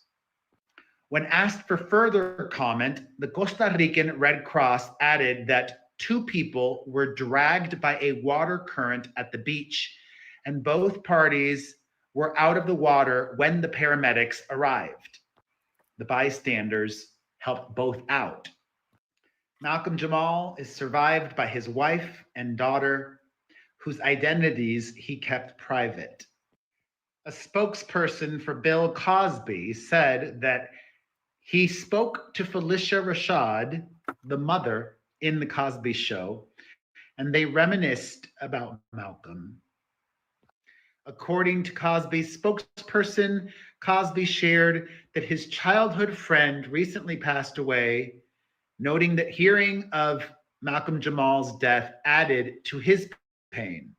When asked for further comment, the Costa Rican Red Cross added that 2 people were dragged by a water current at the beach, and both parties were out of the water when the paramedics arrived. The bystanders helped both out. Malcom Jamal is survived by his wife and daughter, whose identities he kept private. A spokesperson for Bill Cosby said that he spoke to Felicia Rashad, the mother, in The Cosby Show, and they reminisced about Malcolm. According to Cosby's spokesperson, Cosby shared that his childhood friend recently passed away, noting that hearing of Malcolm Jamal's death added to his pain.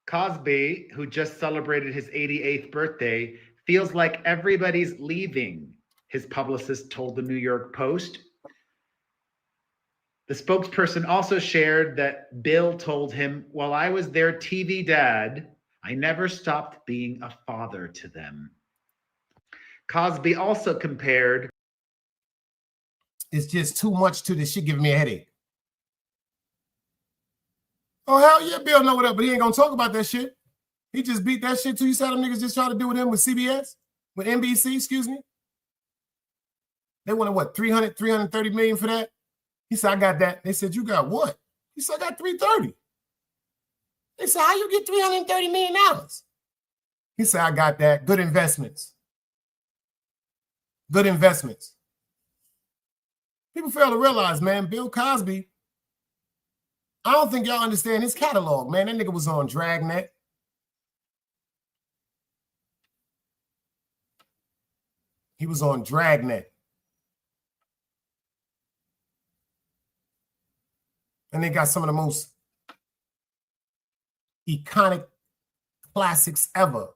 Cosby, who just celebrated his 88th birthday, feels like everybody's leaving, his publicist told the New York Post. The spokesperson also shared that Bill told him, "While I was their TV dad, I never stopped being a father to them." Cosby also compared, "It's just too much to this shit giving me a headache." Oh, hell yeah, Bill know what up, but he ain't gonna talk about that shit. He just beat that shit too. You saw them niggas just try to do with him with CBS, with NBC, excuse me. They wanted what, 330 million for that? He said, "I got that." They said, "You got what?" He said, "I got 330. They said, "How you get $330 million?" He said, "I got that. Good investments. Good investments." People fail to realize, man, Bill Cosby, I don't think y'all understand his catalog, man. That nigga was on Dragnet. He was on Dragnet. And they got some of the most iconic classics ever.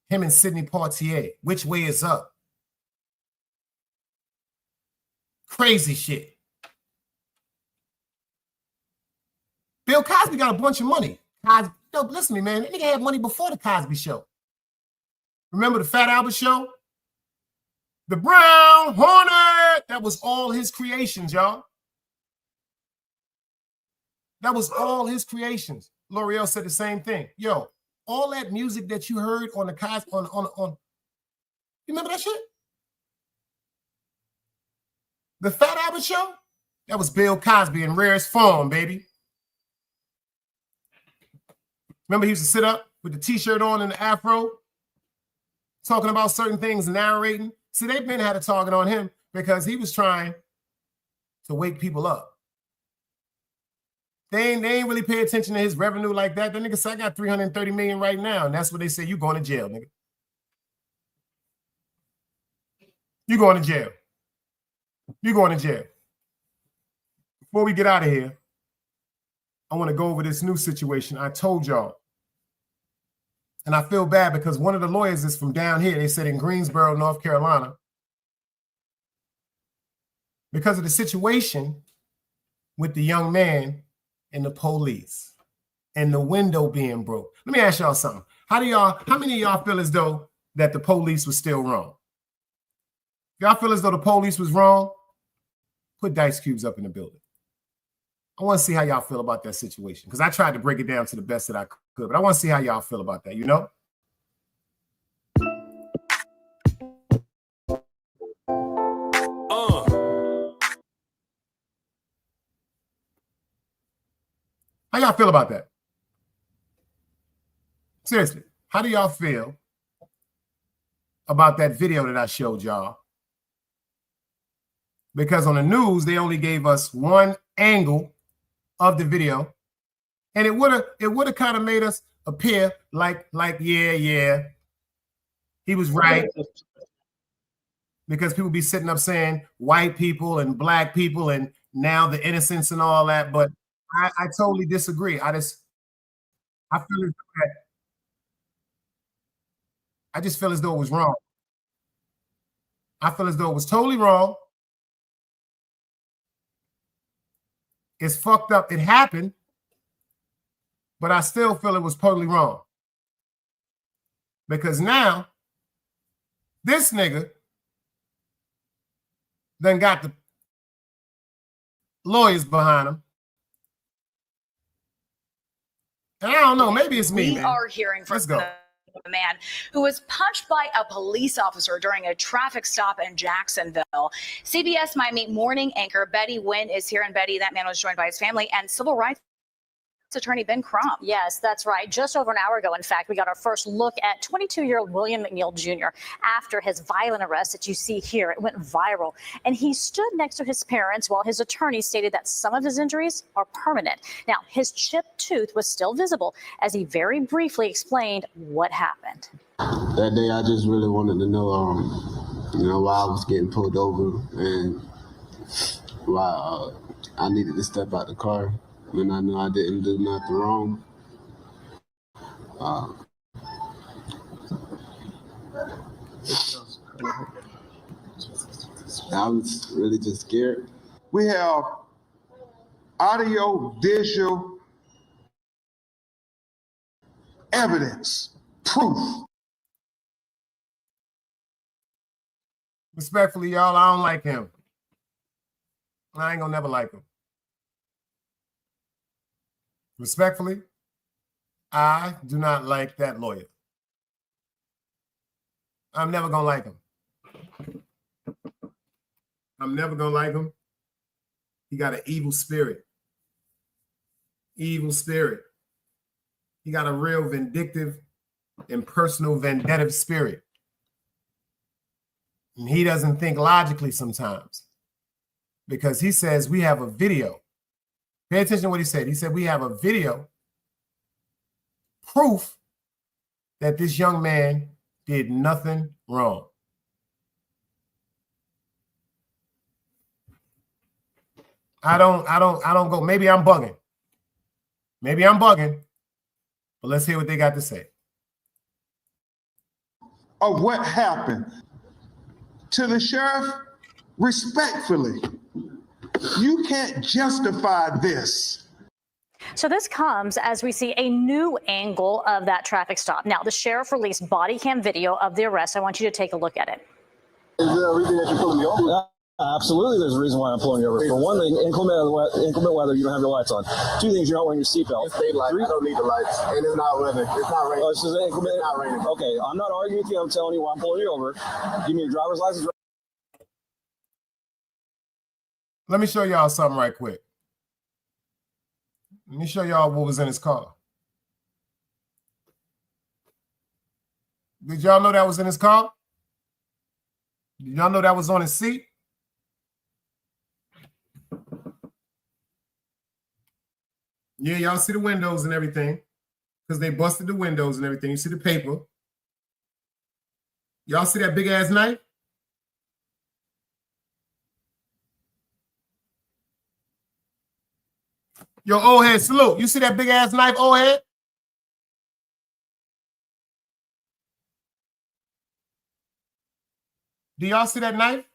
Him and Sidney Poitier, Which Way Is Up. Crazy shit. Bill Cosby got a bunch of money. Cosby, yo, listen to me, man. That nigga had money before the Cosby Show. Remember the Fat Albert Show? The Brown Hornet. That was all his creations, y'all. That was all his creations. L'Oreal said the same thing. Yo, all that music that you heard on the Cosby, on you remember that shit? The Fat Albert Show? That was Bill Cosby in rarest form, baby. Remember he used to sit up with the t-shirt on and the afro, talking about certain things, narrating. See, they've been had a target on him because he was trying to wake people up. They ain't really pay attention to his revenue like that. That nigga said, "I got 330 million right now." And that's what they say, "You going to jail, nigga. You going to jail. You going to jail." Before we get out of here, I want to go over this new situation. I told y'all. And I feel bad because one of the lawyers is from down here. They said in Greensboro, North Carolina. Because of the situation with the young man and the police and the window being broke. Let me ask y'all something. How many of y'all feel as though that the police was still wrong? Y'all feel as though the police was wrong? Put dice cubes up in the building. I want to see how y'all feel about that situation because I tried to break it down to the best that I could, but I want to see how y'all feel about that, you know? How y'all feel about that? Seriously, how do y'all feel about that video that I showed y'all? Because on the news, they only gave us one angle of the video, and it would have kind of made us appear like yeah, he was right. Because people be sitting up saying white people and black people and now the innocence and all that, but I totally disagree. I just feel as though it was wrong. I feel as though it was totally wrong. It's fucked up. It happened, but I still feel it was totally wrong. Because now, this nigga then got the lawyers behind him. And I don't know, maybe it's me, We man. are hearing from a man who was punched by a police officer during a traffic stop in Jacksonville. CBS Miami morning anchor Betty Nguyen is here. And Betty, that man was joined by his family and civil rights. Attorney Ben Crump. Yes, that's right. Just over an hour ago, in fact, we got our first look at 22-year-old William McNeil Jr. after his violent arrest that you see here. It went viral, and he stood next to his parents while his attorney stated that some of his injuries are permanent. Now, his chipped tooth was still visible as he very briefly explained what happened. That day, I just really wanted to know, why I was getting pulled over and why I needed to step out the car when I knew I didn't do nothing wrong. I was really just scared. We have audio, visual evidence, proof. Respectfully, y'all, I don't like him. I ain't gonna never like him. Respectfully, I do not like that lawyer. I'm never gonna like him. I'm never gonna like him. He got an evil spirit. Evil spirit. He got a real vindictive and personal vendetta spirit. And he doesn't think logically sometimes because he says we have a video. Pay attention to what he said. He said we have a video proof that this young man did nothing wrong. I don't go. Maybe I'm bugging. Maybe I'm bugging. But let's hear what they got to say. Of what happened to the sheriff, respectfully, you can't justify this. So this comes as we see a new angle of that traffic stop. Now, the sheriff released body cam video of the arrest. I want you to take a look at it. Is there a reason that you're pulling me over? Absolutely, there's a reason why I'm pulling you over. For one thing, inclement weather, you don't have your lights on. Two things, you're not wearing your seatbelt. It's daylight. I don't need the lights. And it's not weather. It's not raining. Oh, this is inclement. It's not raining. Okay, I'm not arguing with you. I'm telling you why I'm pulling you over. Give me your driver's license. Let me show y'all something right quick. Let me show y'all what was in his car. Did y'all know that was in his car? Did y'all know that was on his seat? Yeah, y'all see the windows and everything because they busted the windows and everything. You see the paper. Y'all see that big ass knife? Yo, old head, salute. You see that big ass knife, old head? Do y'all see that knife?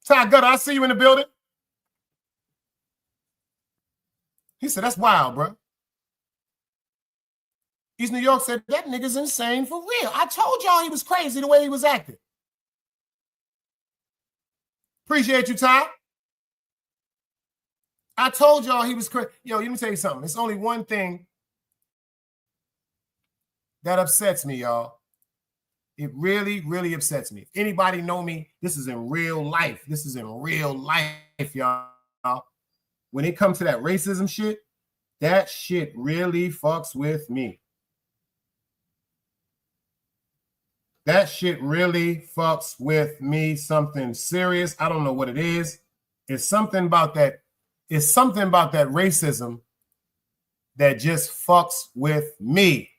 Ty Gutter, I see you in the building. He said, that's wild, bro. East New York said, that nigga's insane for real. I told y'all he was crazy the way he was acting. Appreciate you, Ty. I told y'all he was crazy. Yo, let me tell you something. It's only one thing that upsets me, y'all. It really, really upsets me. If anybody know me, this is in real life. This is in real life, y'all. When it comes to that racism shit, that shit really fucks with me. That shit really fucks with me. Something serious. I don't know what it is. It's something about that. It's something about that racism that just fucks with me.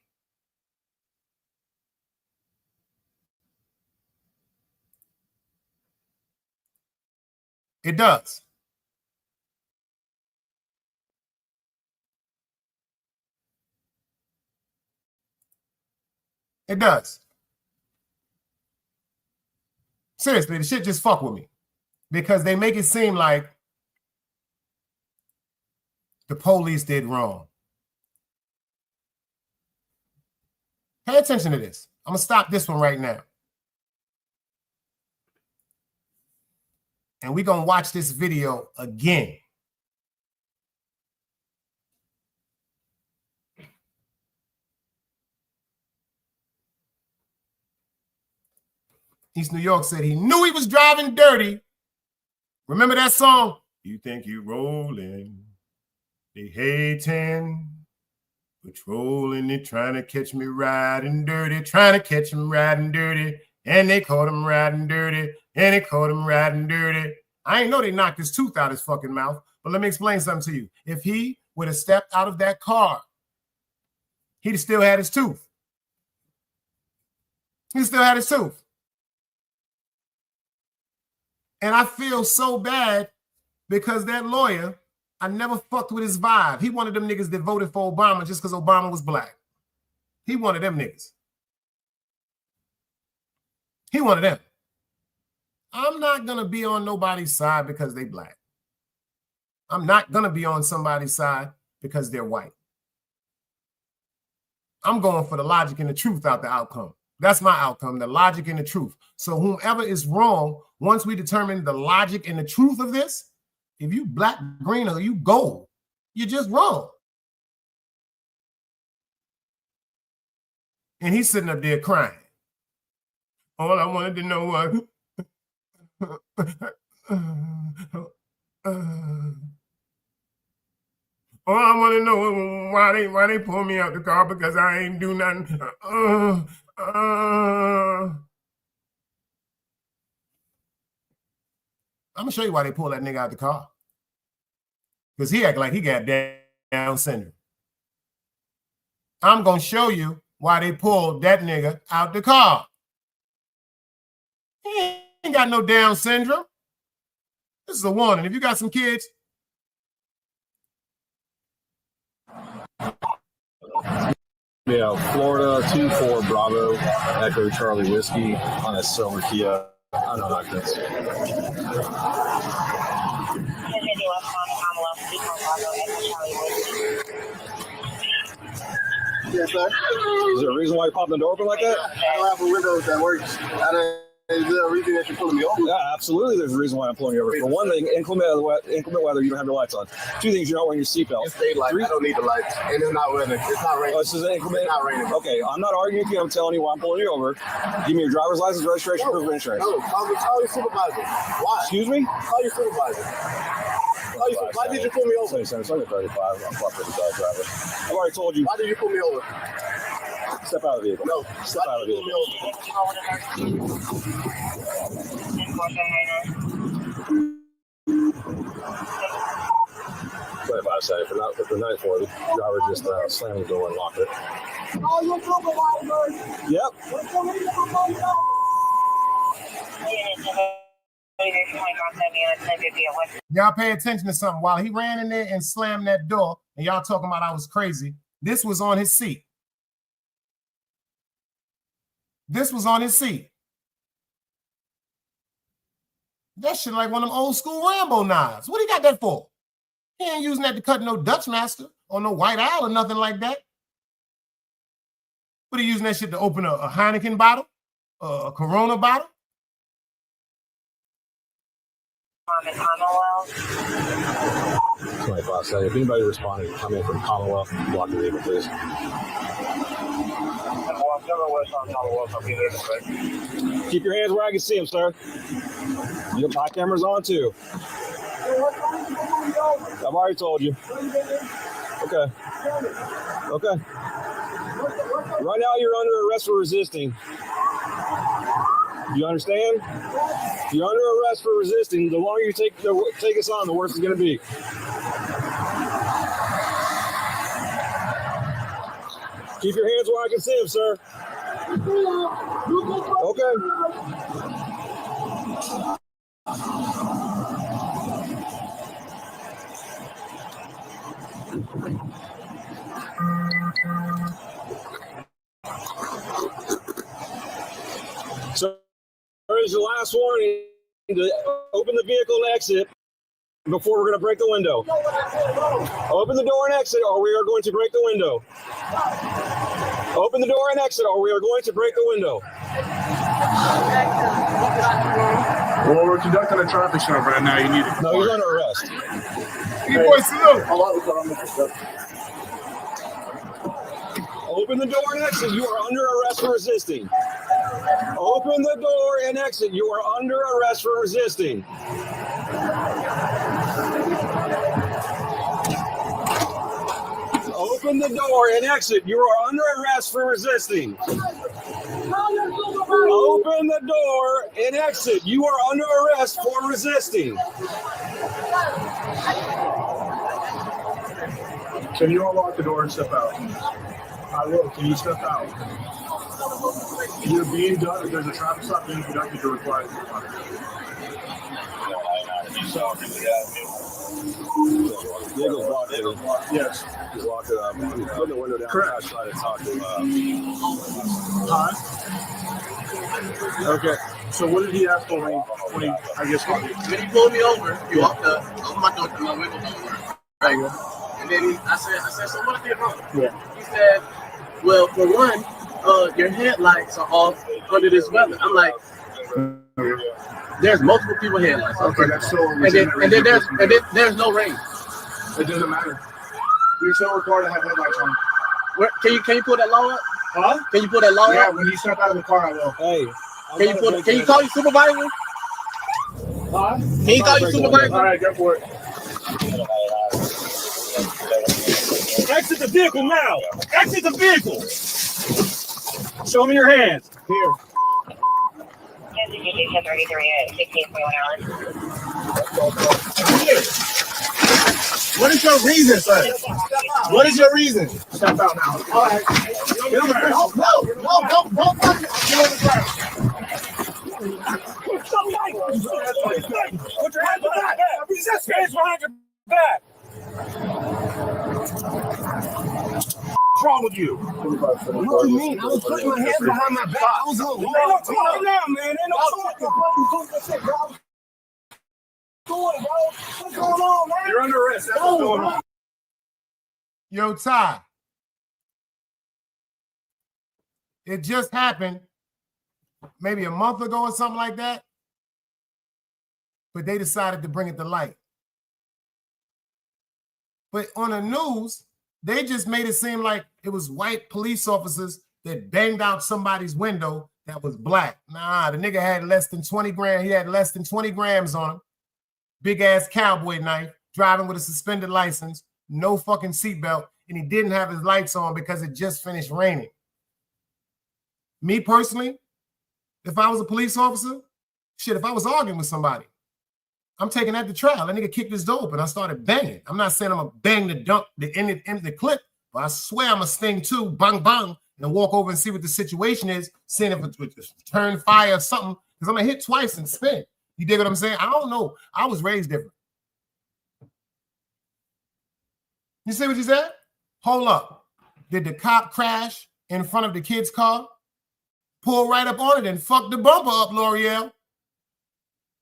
It does. It does. Seriously, the shit just fuck with me because they make it seem like the police did wrong. Pay attention to this. I'm going to stop this one right now. And we're going to watch this video again. East New York said he knew he was driving dirty Remember that song? You think you rolling, they hating, patrolling, they trying to catch me riding dirty, trying to catch him riding dirty, and they caught him riding dirty, and they caught him riding dirty. I ain't know they knocked his tooth out his fucking mouth, but let me explain something to you. If he would have stepped out of that car, he'd have still had his tooth. He still had his tooth. And I feel so bad because that lawyer, I never fucked with his vibe. He wanted them niggas that voted for Obama just because Obama was black. He wanted them niggas. He wanted them. I'm not going to be on nobody's side because they black. I'm not going to be on somebody's side because they're white. I'm going for the logic and the truth out the outcome. That's my outcome, the logic and the truth. So whomever is wrong, once we determine the logic and the truth of this, if you black, green, or you gold, you're just wrong. And he's sitting up there crying. All I wanted to know was, all I want to know is why they pull me out the car because I ain't do nothing. I'm gonna show you why they pulled that nigga out the car. Because he acted like he got Down syndrome. I'm gonna show you why they pulled that nigga out the car. He ain't got no Down syndrome. This is a warning. If you got some kids, yeah, Florida 24 Bravo Echo Charlie Whiskey on a silver Kia. I don't know how that's. Yes, sir. Is there a reason why you popped the door open like that? I don't have a window that works. Is there a reason that you're pulling me over? Yeah, absolutely. There's a reason why I'm pulling you over. For one thing, inclement weather, you don't have your lights on. Two things, you're not wearing your seatbelt. It's daylight. I don't need the lights. And it's not raining. It's not raining. Oh, this is inclement? It's not raining. Okay, I'm not arguing with you. I'm telling you why I'm pulling you over. Give me your driver's license, registration, proof of insurance. No, call your supervisor. Why? Excuse me? Call your supervisor. Why did you pull me over? It's only 35. I'm fucking with the driver. I've already told you. Why did you pull me over? Step out of the vehicle. No, step out of the vehicle. 25 seconds. For 940, driver just slammed the door and locked it. Oh, you're supervisor. Yep. y'all pay attention to something. While he ran in there and slammed that door, and y'all talking about I was crazy, this was on his seat. This was on his seat. That shit like one of them old school Rambo knives. What he got that for? He ain't using that to cut no Dutch Master or no White Owl or nothing like that. What, he using that shit to open a Heineken bottle? A Corona bottle? 25 seconds. If anybody responding, come in from Commonwealth, block the vehicle, please. Keep your hands where I can see them, sir. My camera's on too. I've already told you. Okay. Okay. Right now you're under arrest for resisting. You understand? You're under arrest for resisting. The longer you take us on, the worse it's going to be. Keep your hands where I can see them, sir. Okay. So, here's your last warning to open the vehicle and exit before we're going to break the window. Open the door and exit, or we are going to break the window. Open the door and exit, or we are going to break the window. Well, we're conducting a traffic stop right now. You need to. No, you're under arrest. You boys, salute. Open the door and exit. You are under arrest for resisting. Open the door and exit. You are under arrest for resisting. Open the door and exit. You are under arrest for resisting. Open the door and exit. You are under arrest for resisting. Can you unlock the door and step out? I will. Can you step out? You're being done. There's a traffic stop being conducted. You're required to comply. Yes. Walk it up. Put the window down. Correct. Try to talk to Huh? Okay. So what did he ask for when he I guess, when he pulled me over, he walked up, opened my door to my window. Right. And then I said, so what did I do wrong? Yeah. He said, well, for one, your headlights are off under this weather. I'm like, there's multiple people headlights. Okay, that's still and then there's no rain. It doesn't matter. You're still required to have headlights on. Where, can you pull that law up? Huh? Can you pull that law up? Yeah, when you step out of the car, I will. Hey. Can you call your supervisor? Huh? Can you call your supervisor? All right, go for it. Exit the vehicle now. Exit the vehicle. Show me your hands. Here. What is your reason, sir? What is your reason? Step out now. All right. No, don't fucking get on the ground. Put your hands behind. Resist. Hands behind your back. What's wrong with you? What do you mean? I was putting my hands behind my back. I was on. Ain't no talking now, man. Ain't no talking. What's going on, man? You're under arrest. That's what's going on. Yo, Ty. It just happened maybe a month ago or something like that. But they decided to bring it to light. But on the news, they just made it seem like it was white police officers that banged out somebody's window that was black. Nah, the nigga had less than 20 grams. He had less than 20 grams on him. Big ass cowboy knife, driving with a suspended license, no fucking seatbelt, and he didn't have his lights on because it just finished raining. Me personally, if I was a police officer, shit, if I was arguing with somebody, I'm taking that to trial. That nigga kicked his door open. I started banging. I'm not saying I'm gonna bang the end of the clip, but I swear I'm gonna sting too, bang, bang, and walk over and see what the situation is, seeing if it's turn fire or something, because I'm gonna hit twice and spin. You dig what I'm saying? I don't know. I was raised different. You see what you said? Hold up. Did the cop crash in front of the kid's car? Pull right up on it and fuck the bumper up, L'Oreal.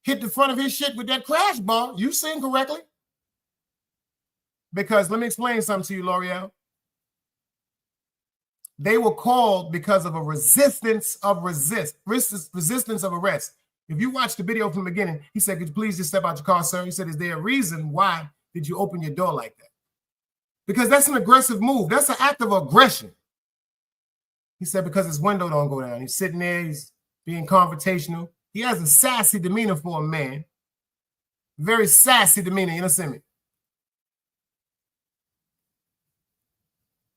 Hit the front of his shit with that crash bar. You seen correctly. Because let me explain something to you, L'Oreal. They were called because of a resistance of arrest. If you watch the video from the beginning, he said, could you please just step out your car, sir? He said, is there a reason why did you open your door like that? Because that's an aggressive move. That's an act of aggression. He said, because his window don't go down. He's sitting there, he's being confrontational. He has a sassy demeanor for a man. Very sassy demeanor, you understand me?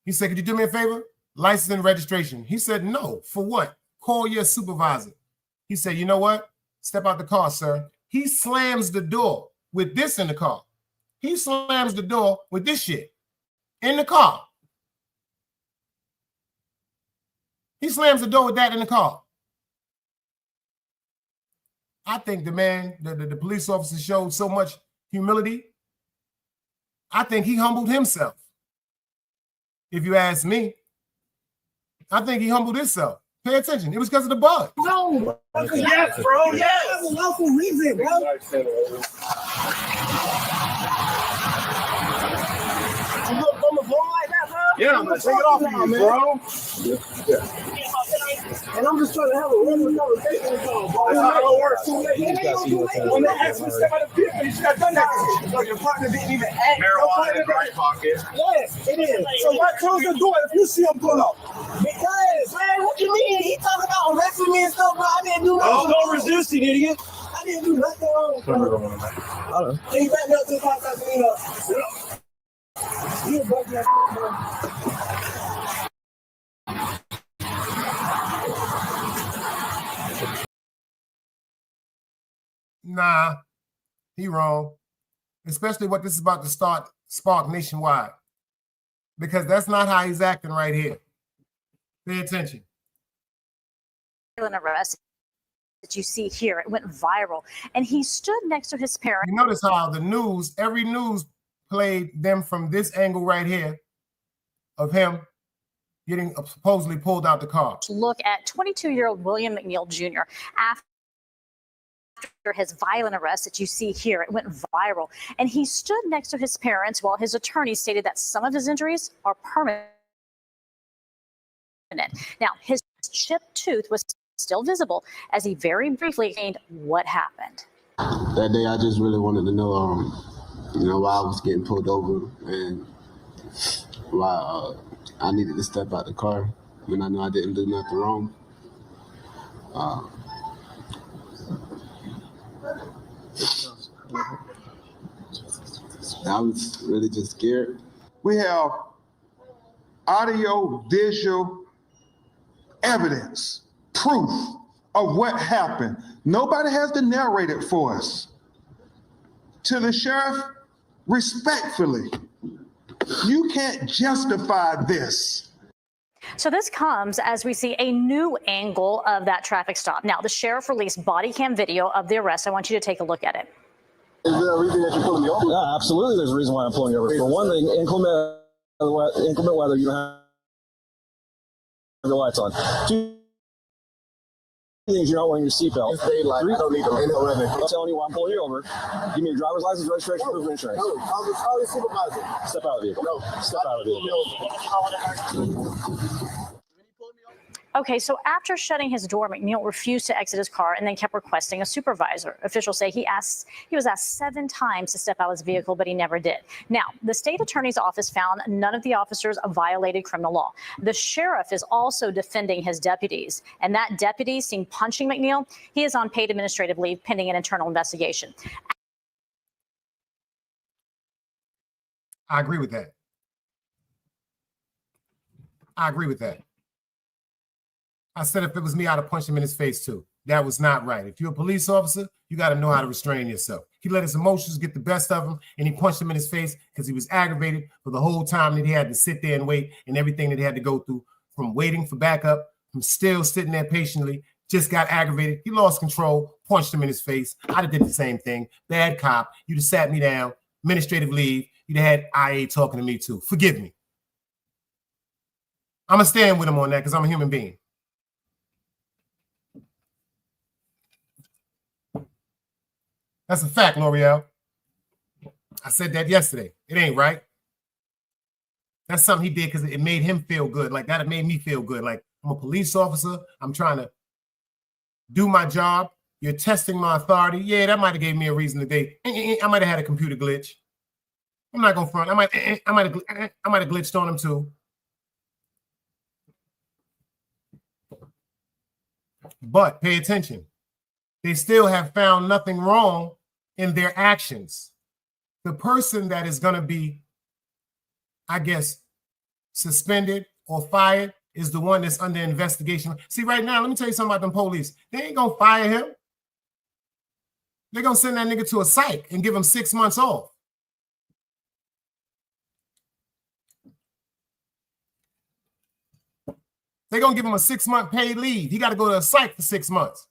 He said, could you do me a favor? License and registration. He said, no. For what? Call your supervisor. He said, you know what? Step out the car, sir. He slams the door with this in the car. He slams the door with this shit in the car. He slams the door with that in the car. I think the man, the police officer showed so much humility. I think he humbled himself. If you ask me, I think he humbled himself. Pay attention. It was because of the bug. No. Yes, bro. Yes. That's a lawful reason, bro. You look on the phone like that, bro? Yeah, I'm gonna take it off of you, bro. Yeah. And I'm just trying to have a regular conversation with y'all, bro. That's how it works. When they asked me to step out of the vehicle, you just got done that. So your partner didn't even act. Marijuana in the right pocket. Yes, it is. So why close the door if you see him pull up? Because, man, what you mean? He talking about arresting me and stuff, bro. I didn't do nothing. Oh, don't resist, you idiot. I didn't do nothing wrong, bro. He backed up to the podcast, You broke that bro. Nah, he wrong. Especially what this is about to spark nationwide. Because that's not how he's acting right here. Pay attention. Arrest that you see here, it went viral, and he stood next to his parents. You notice how the news, every news played them from this angle right here of him getting supposedly pulled out the car. Look at 22-year-old William McNeil Jr. after his violent arrest that you see here. It went viral, and he stood next to his parents while his attorney stated that some of his injuries are permanent. Now, his chipped tooth was still visible as he very briefly explained what happened. That day, I just really wanted to know, why I was getting pulled over and why I needed to step out the car when I know I didn't do nothing wrong. I was really just scared. We have audio, visual evidence, proof of what happened. Nobody has to narrate it for us. To the sheriff, respectfully, you can't justify this. So this comes as we see a new angle of that traffic stop. Now, the sheriff released body cam video of the arrest. I want you to take a look at it. Is there a reason that you're pulling me over? Yeah, absolutely. There's a reason why I'm pulling you over. For one thing, inclement weather, you don't have your lights on. Two things, you're not wearing your seatbelt. It's daylight. I don't need to. I'm telling you why I'm pulling you over. Give me your driver's license, registration, proof of insurance. No, I'm the supervisor. Step out of the vehicle. No, step out of the vehicle. Okay, so after shutting his door, McNeil refused to exit his car and then kept requesting a supervisor. Officials say he was asked 7 times to step out of his vehicle, but he never did. Now, the state attorney's office found none of the officers violated criminal law. The sheriff is also defending his deputies, and that deputy seen punching McNeil, he is on paid administrative leave pending an internal investigation. I agree with that. I agree with that. I said if it was me, I'd have punched him in his face too. That was not right. If you're a police officer, you got to know how to restrain yourself. He let his emotions get the best of him, and he punched him in his face because he was aggravated for the whole time that he had to sit there and wait, and everything that he had to go through, from waiting for backup, from still sitting there patiently, just got aggravated. He lost control, punched him in his face. I'd have did the same thing. Bad cop. You'd have sat me down, administrative leave. You'd have had IA talking to me too. Forgive me. I'm going to stand with him on that because I'm a human being. That's a fact, L'Oreal. I said that yesterday. It ain't right. That's something he did because it made him feel good. Like that, it made me feel good. Like I'm a police officer. I'm trying to do my job. You're testing my authority. Yeah, that might have gave me a reason today. I might have had a computer glitch. I'm not gonna front. I might have glitched on him too. But pay attention. They still have found nothing wrong in their actions. The person that is going to be, I guess, suspended or fired is the one that's under investigation. See, right now, let me tell you something about them police. They ain't going to fire him. They're going to send that nigga to a psych and give him 6 months off. They're going to give him a 6-month paid leave. He got to go to a psych for 6 months.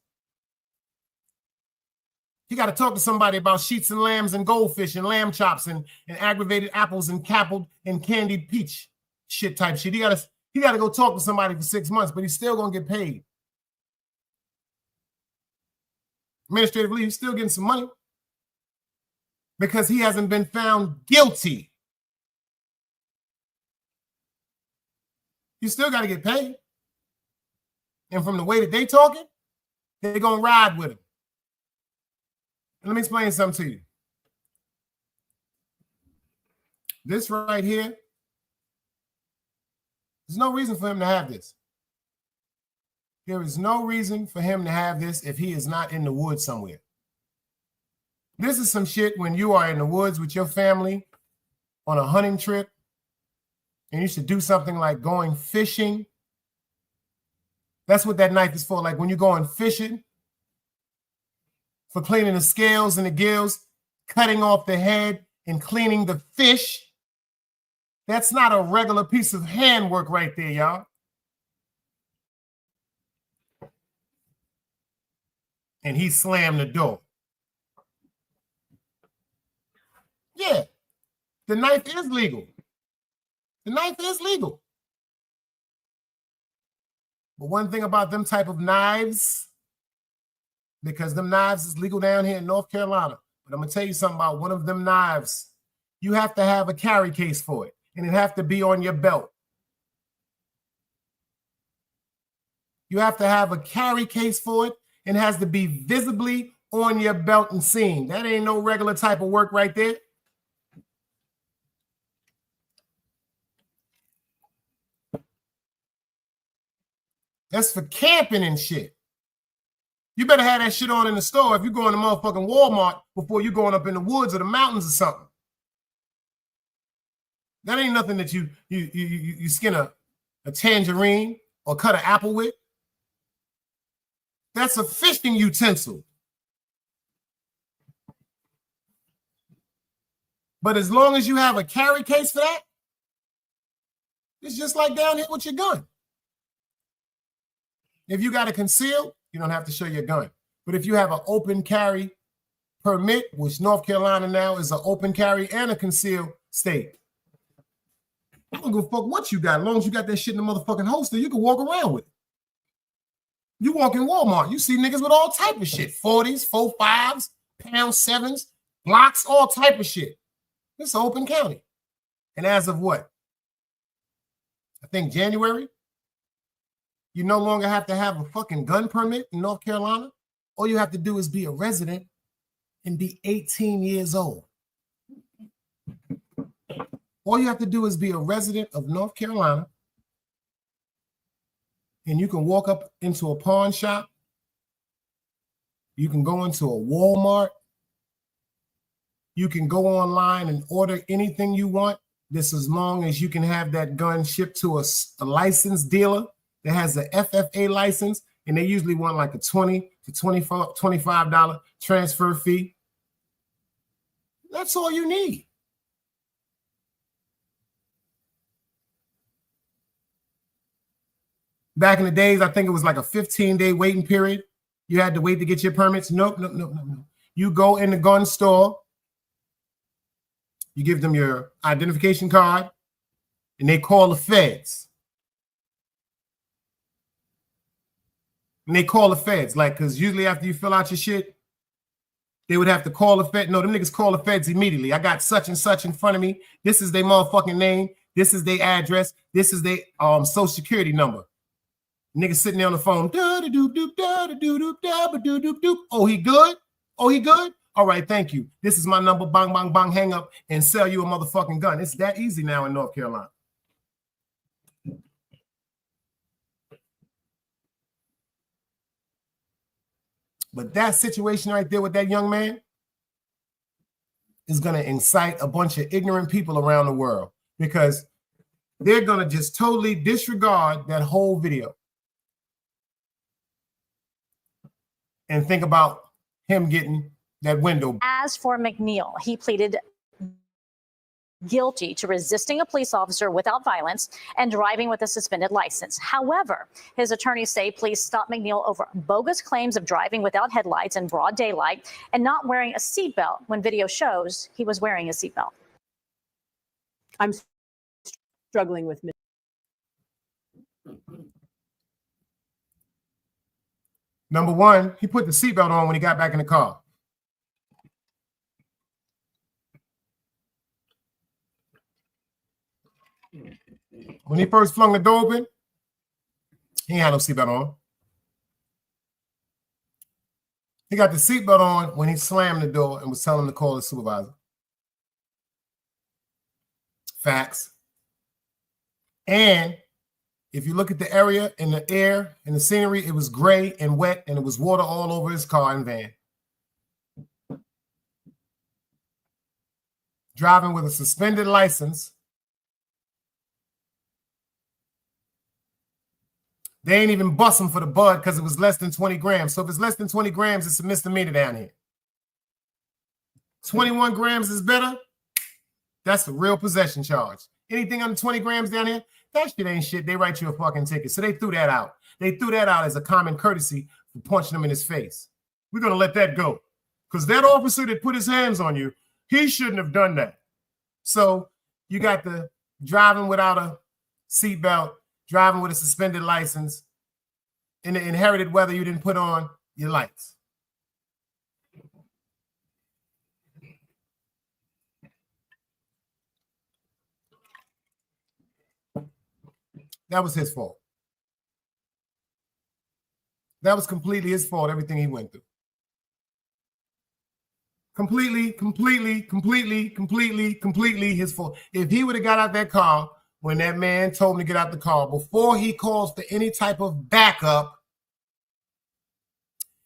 He got to talk to somebody about sheets and lambs and goldfish and lamb chops and aggravated apples and candied peach shit type shit. He got to go talk to somebody for 6 months, but he's still going to get paid. Administrative leave, he's still getting some money because he hasn't been found guilty. You still got to get paid. And from the way that they talking, they're going to ride with him. Let me explain something to you. This right here, there's no reason for him to have this. There is no reason for him to have this if he is not in the woods somewhere. This is some shit when you are in the woods with your family on a hunting trip and you should do something like going fishing, that's what that knife is for. Like when you're going fishing, for cleaning the scales and the gills, cutting off the head and cleaning the fish. That's not a regular piece of handwork right there, y'all. And he slammed the door. Yeah, the knife is legal. The knife is legal. But one thing about them type of knives, because them knives is legal down here in North Carolina. But I'm going to tell you something about one of them knives. You have to have a carry case for it, and it have to be on your belt. You have to have a carry case for it, and it has to be visibly on your belt and seen. That ain't no regular type of work right there. That's for camping and shit. You better have that shit on in the store if you're going to motherfucking Walmart before you going up in the woods or the mountains or something. That ain't nothing that you skin a tangerine or cut an apple with. That's a fishing utensil. But as long as you have a carry case for that, it's just like down here with your gun. If you got a conceal, you don't have to show your gun. But if you have an open carry permit, which North Carolina now is an open carry and a concealed state, I don't give a fuck what you got. As long as you got that shit in the motherfucking holster, you can walk around with it. You walk in Walmart, you see niggas with all type of shit. 40s, 45s, pound 7s, blocks, all type of shit. It's an open county. And as of what? I think January, you no longer have to have a fucking gun permit in North Carolina. All you have to do is be a resident and be 18 years old. All you have to do is be a resident of North Carolina, and you can walk up into a pawn shop. You can go into a Walmart. You can go online and order anything you want. This as long as you can have that gun shipped to a licensed dealer that has the FFA license, and they usually want like a $20 to $25 transfer fee. That's all you need. Back in the days, I think it was like a 15-day waiting period. You had to wait to get your permits. Nope. You go in the gun store, you give them your identification card, and they call the feds. And they call the feds, like, because usually after you fill out your shit, they would have to call the feds. No, them niggas call the feds immediately. I got such and such in front of me. This is their motherfucking name. This is their address. This is their social security number. Niggas sitting there on the phone. Oh, he good? Oh, he good? All right, thank you. This is my number. Bang, bang, bang, hang up and sell you a motherfucking gun. It's that easy now in North Carolina. But that situation right there with that young man is going to incite a bunch of ignorant people around the world because they're going to just totally disregard that whole video and think about him getting that window. As for McNeil, he pleaded guilty to resisting a police officer without violence and driving with a suspended license. However, his attorneys say police stopped McNeil over bogus claims of driving without headlights in broad daylight and not wearing a seatbelt when video shows he was wearing a seatbelt. I'm struggling with. Number one, he put the seatbelt on when he got back in the car. When he first flung the door open, he ain't had no seatbelt on. He got the seatbelt on when he slammed the door and was telling him to call the supervisor. Facts. And if you look at the area and the air and the scenery, it was gray and wet and it was water all over his car and van. driving with a suspended license. They ain't even bust him for the bud because it was less than 20 grams. So if it's less than 20 grams, it's a misdemeanor down here. 21 grams is better. That's a real possession charge. Anything under 20 grams down here, that shit ain't shit. They write you a fucking ticket. So they threw that out. They threw that out as a common courtesy for punching him in his face. We're going to let that go. Because that officer that put his hands on you, he shouldn't have done that. So you got the driving without a seatbelt, driving with a suspended license, in the inherited weather you didn't put on your lights. That was his fault. That was completely his fault, everything he went through. Completely his fault. If he would have got out that car when that man told him to get out the car, before he calls for any type of backup,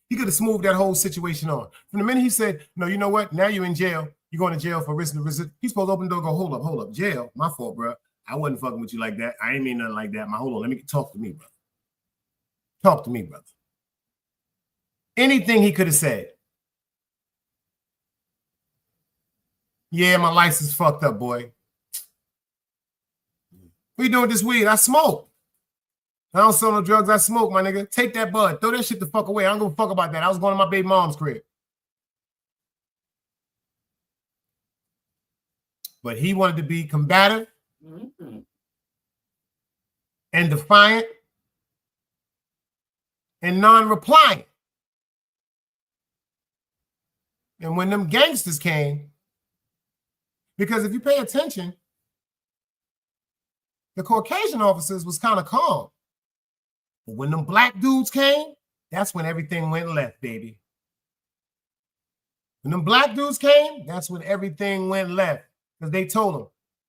he could have smoothed that whole situation on. From the minute he said, no, you know what? Now you're in jail. You're going to jail for risk. He's supposed to open the door and go, hold up. Jail? My fault, bro. I wasn't fucking with you like that. I ain't mean nothing like that. Hold on. Let me talk to me, brother. Talk to me, brother. Anything he could have said. Yeah, my license fucked up, boy. What you doing with this weed? I smoke. I don't sell no drugs. I smoke, my nigga. Take that bud. Throw that shit the fuck away. I don't give a fuck about that. I was going to my baby mom's crib. But he wanted to be combative and defiant and non-repliant. And when them gangsters came, because if you pay attention, the Caucasian officers was kind of calm. But when them black dudes came, that's when everything went left, baby. When them black dudes came, that's when everything went left. Because they told him,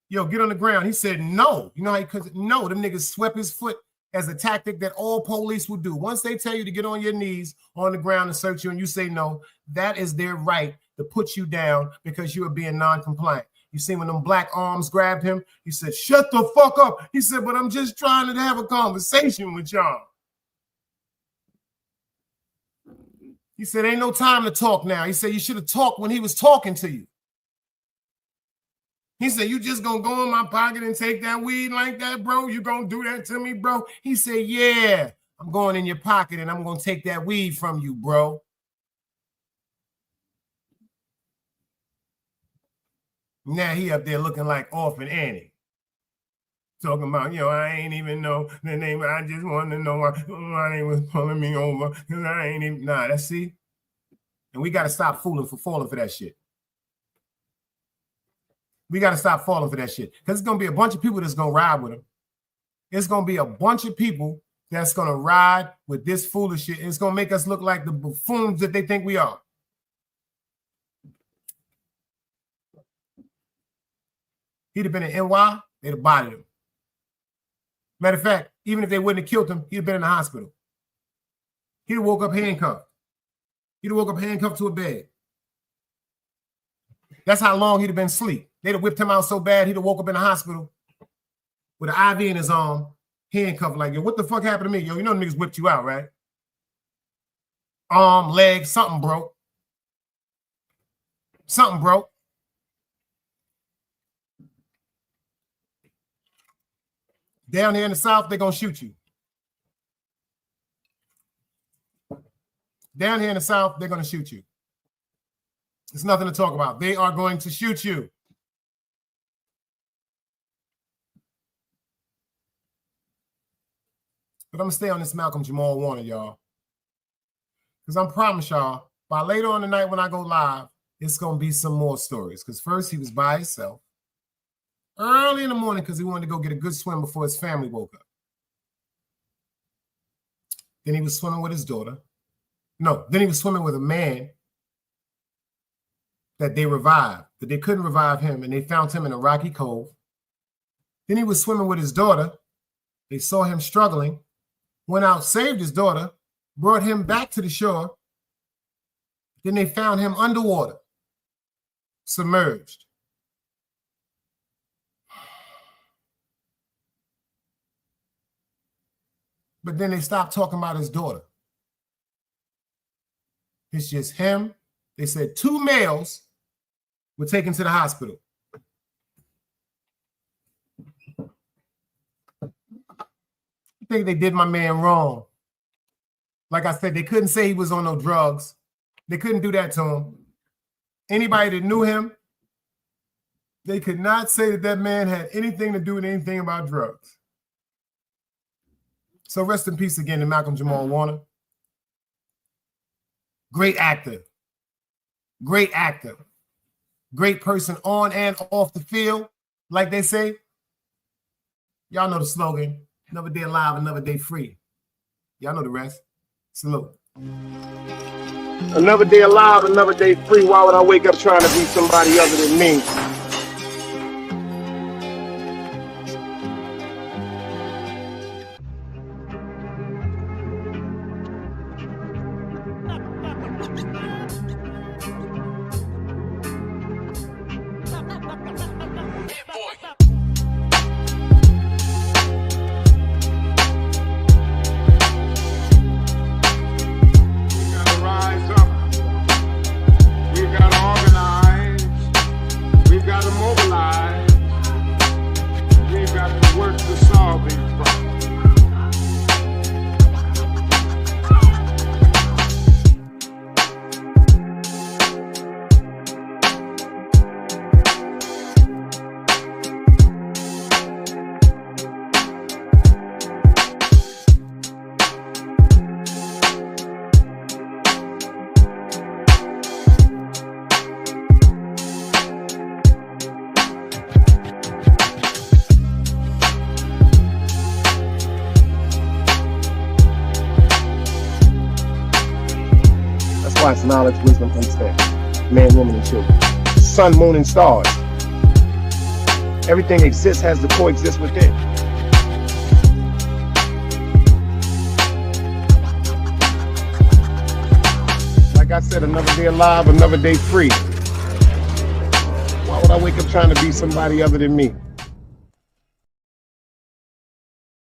yo, get on the ground. He said, no. You know how he could? No, them niggas swept his foot as a tactic that all police will do. Once they tell you to get on your knees on the ground and search you and you say no, that is their right to put you down because you are being non-compliant. You see when them black arms grabbed him, he said, shut the fuck up. He said, but I'm just trying to have a conversation with y'all. He said, ain't no time to talk now. He said, you should have talked when he was talking to you. He said, you just gonna go in my pocket and take that weed like that, bro? You gonna do that to me, bro? He said, yeah, I'm going in your pocket and I'm gonna take that weed from you, bro. Now he up there looking like Orphan Annie. Talking about, I ain't even know the name. I just wanted to know why they was pulling me over. Because I ain't even, that's see? And we got to stop falling for that shit. We got to stop falling for that shit. Because it's going to be a bunch of people that's going to ride with him. It's going to be a bunch of people that's going to ride with this foolish shit. And it's going to make us look like the buffoons that they think we are. He'd have been in NY, they'd have bodied him. Matter of fact, even if they wouldn't have killed him, he'd have been in the hospital. He'd have woke up handcuffed. He'd have woke up handcuffed to a bed. That's how long he'd have been asleep. They'd have whipped him out so bad, he'd have woke up in the hospital with an IV in his arm, handcuffed like, yo, what the fuck happened to me? Yo, you know niggas whipped you out, right? Arm, leg, something broke. Something broke. Down here in the South, they're going to shoot you. Down here in the South, they're going to shoot you. There's nothing to talk about. They are going to shoot you. But I'm going to stay on this Malcom Jamal Warner, y'all. Because I promise y'all, by later on tonight when I go live, it's going to be some more stories. Because first, he was by himself. Early in the morning because he wanted to go get a good swim before his family woke up. Then he was swimming with his daughter. No, then he was swimming with a man that they revived, but they couldn't revive him, and they found him in a rocky cove. Then he was swimming with his daughter. They saw him struggling, went out, saved his daughter, brought him back to the shore. Then they found him underwater, submerged. But then they stopped talking about his daughter. It's just him. They said 2 males were taken to the hospital. I think they did my man wrong. Like I said, they couldn't say he was on no drugs. They couldn't do that to him. Anybody that knew him, they could not say that that man had anything to do with anything about drugs. So rest in peace again to Malcom Jamal Warner. Great actor. Great actor. Great person on and off the field. Like they say, y'all know the slogan, another day alive, another day free. Y'all know the rest. Salute. Another day alive, another day free. Why would I wake up trying to be somebody other than me? It's knowledge, wisdom, understanding. Man, woman, and children. Sun, moon, and stars. Everything exists, has to coexist within. Like I said, another day alive, another day free. Why would I wake up trying to be somebody other than me?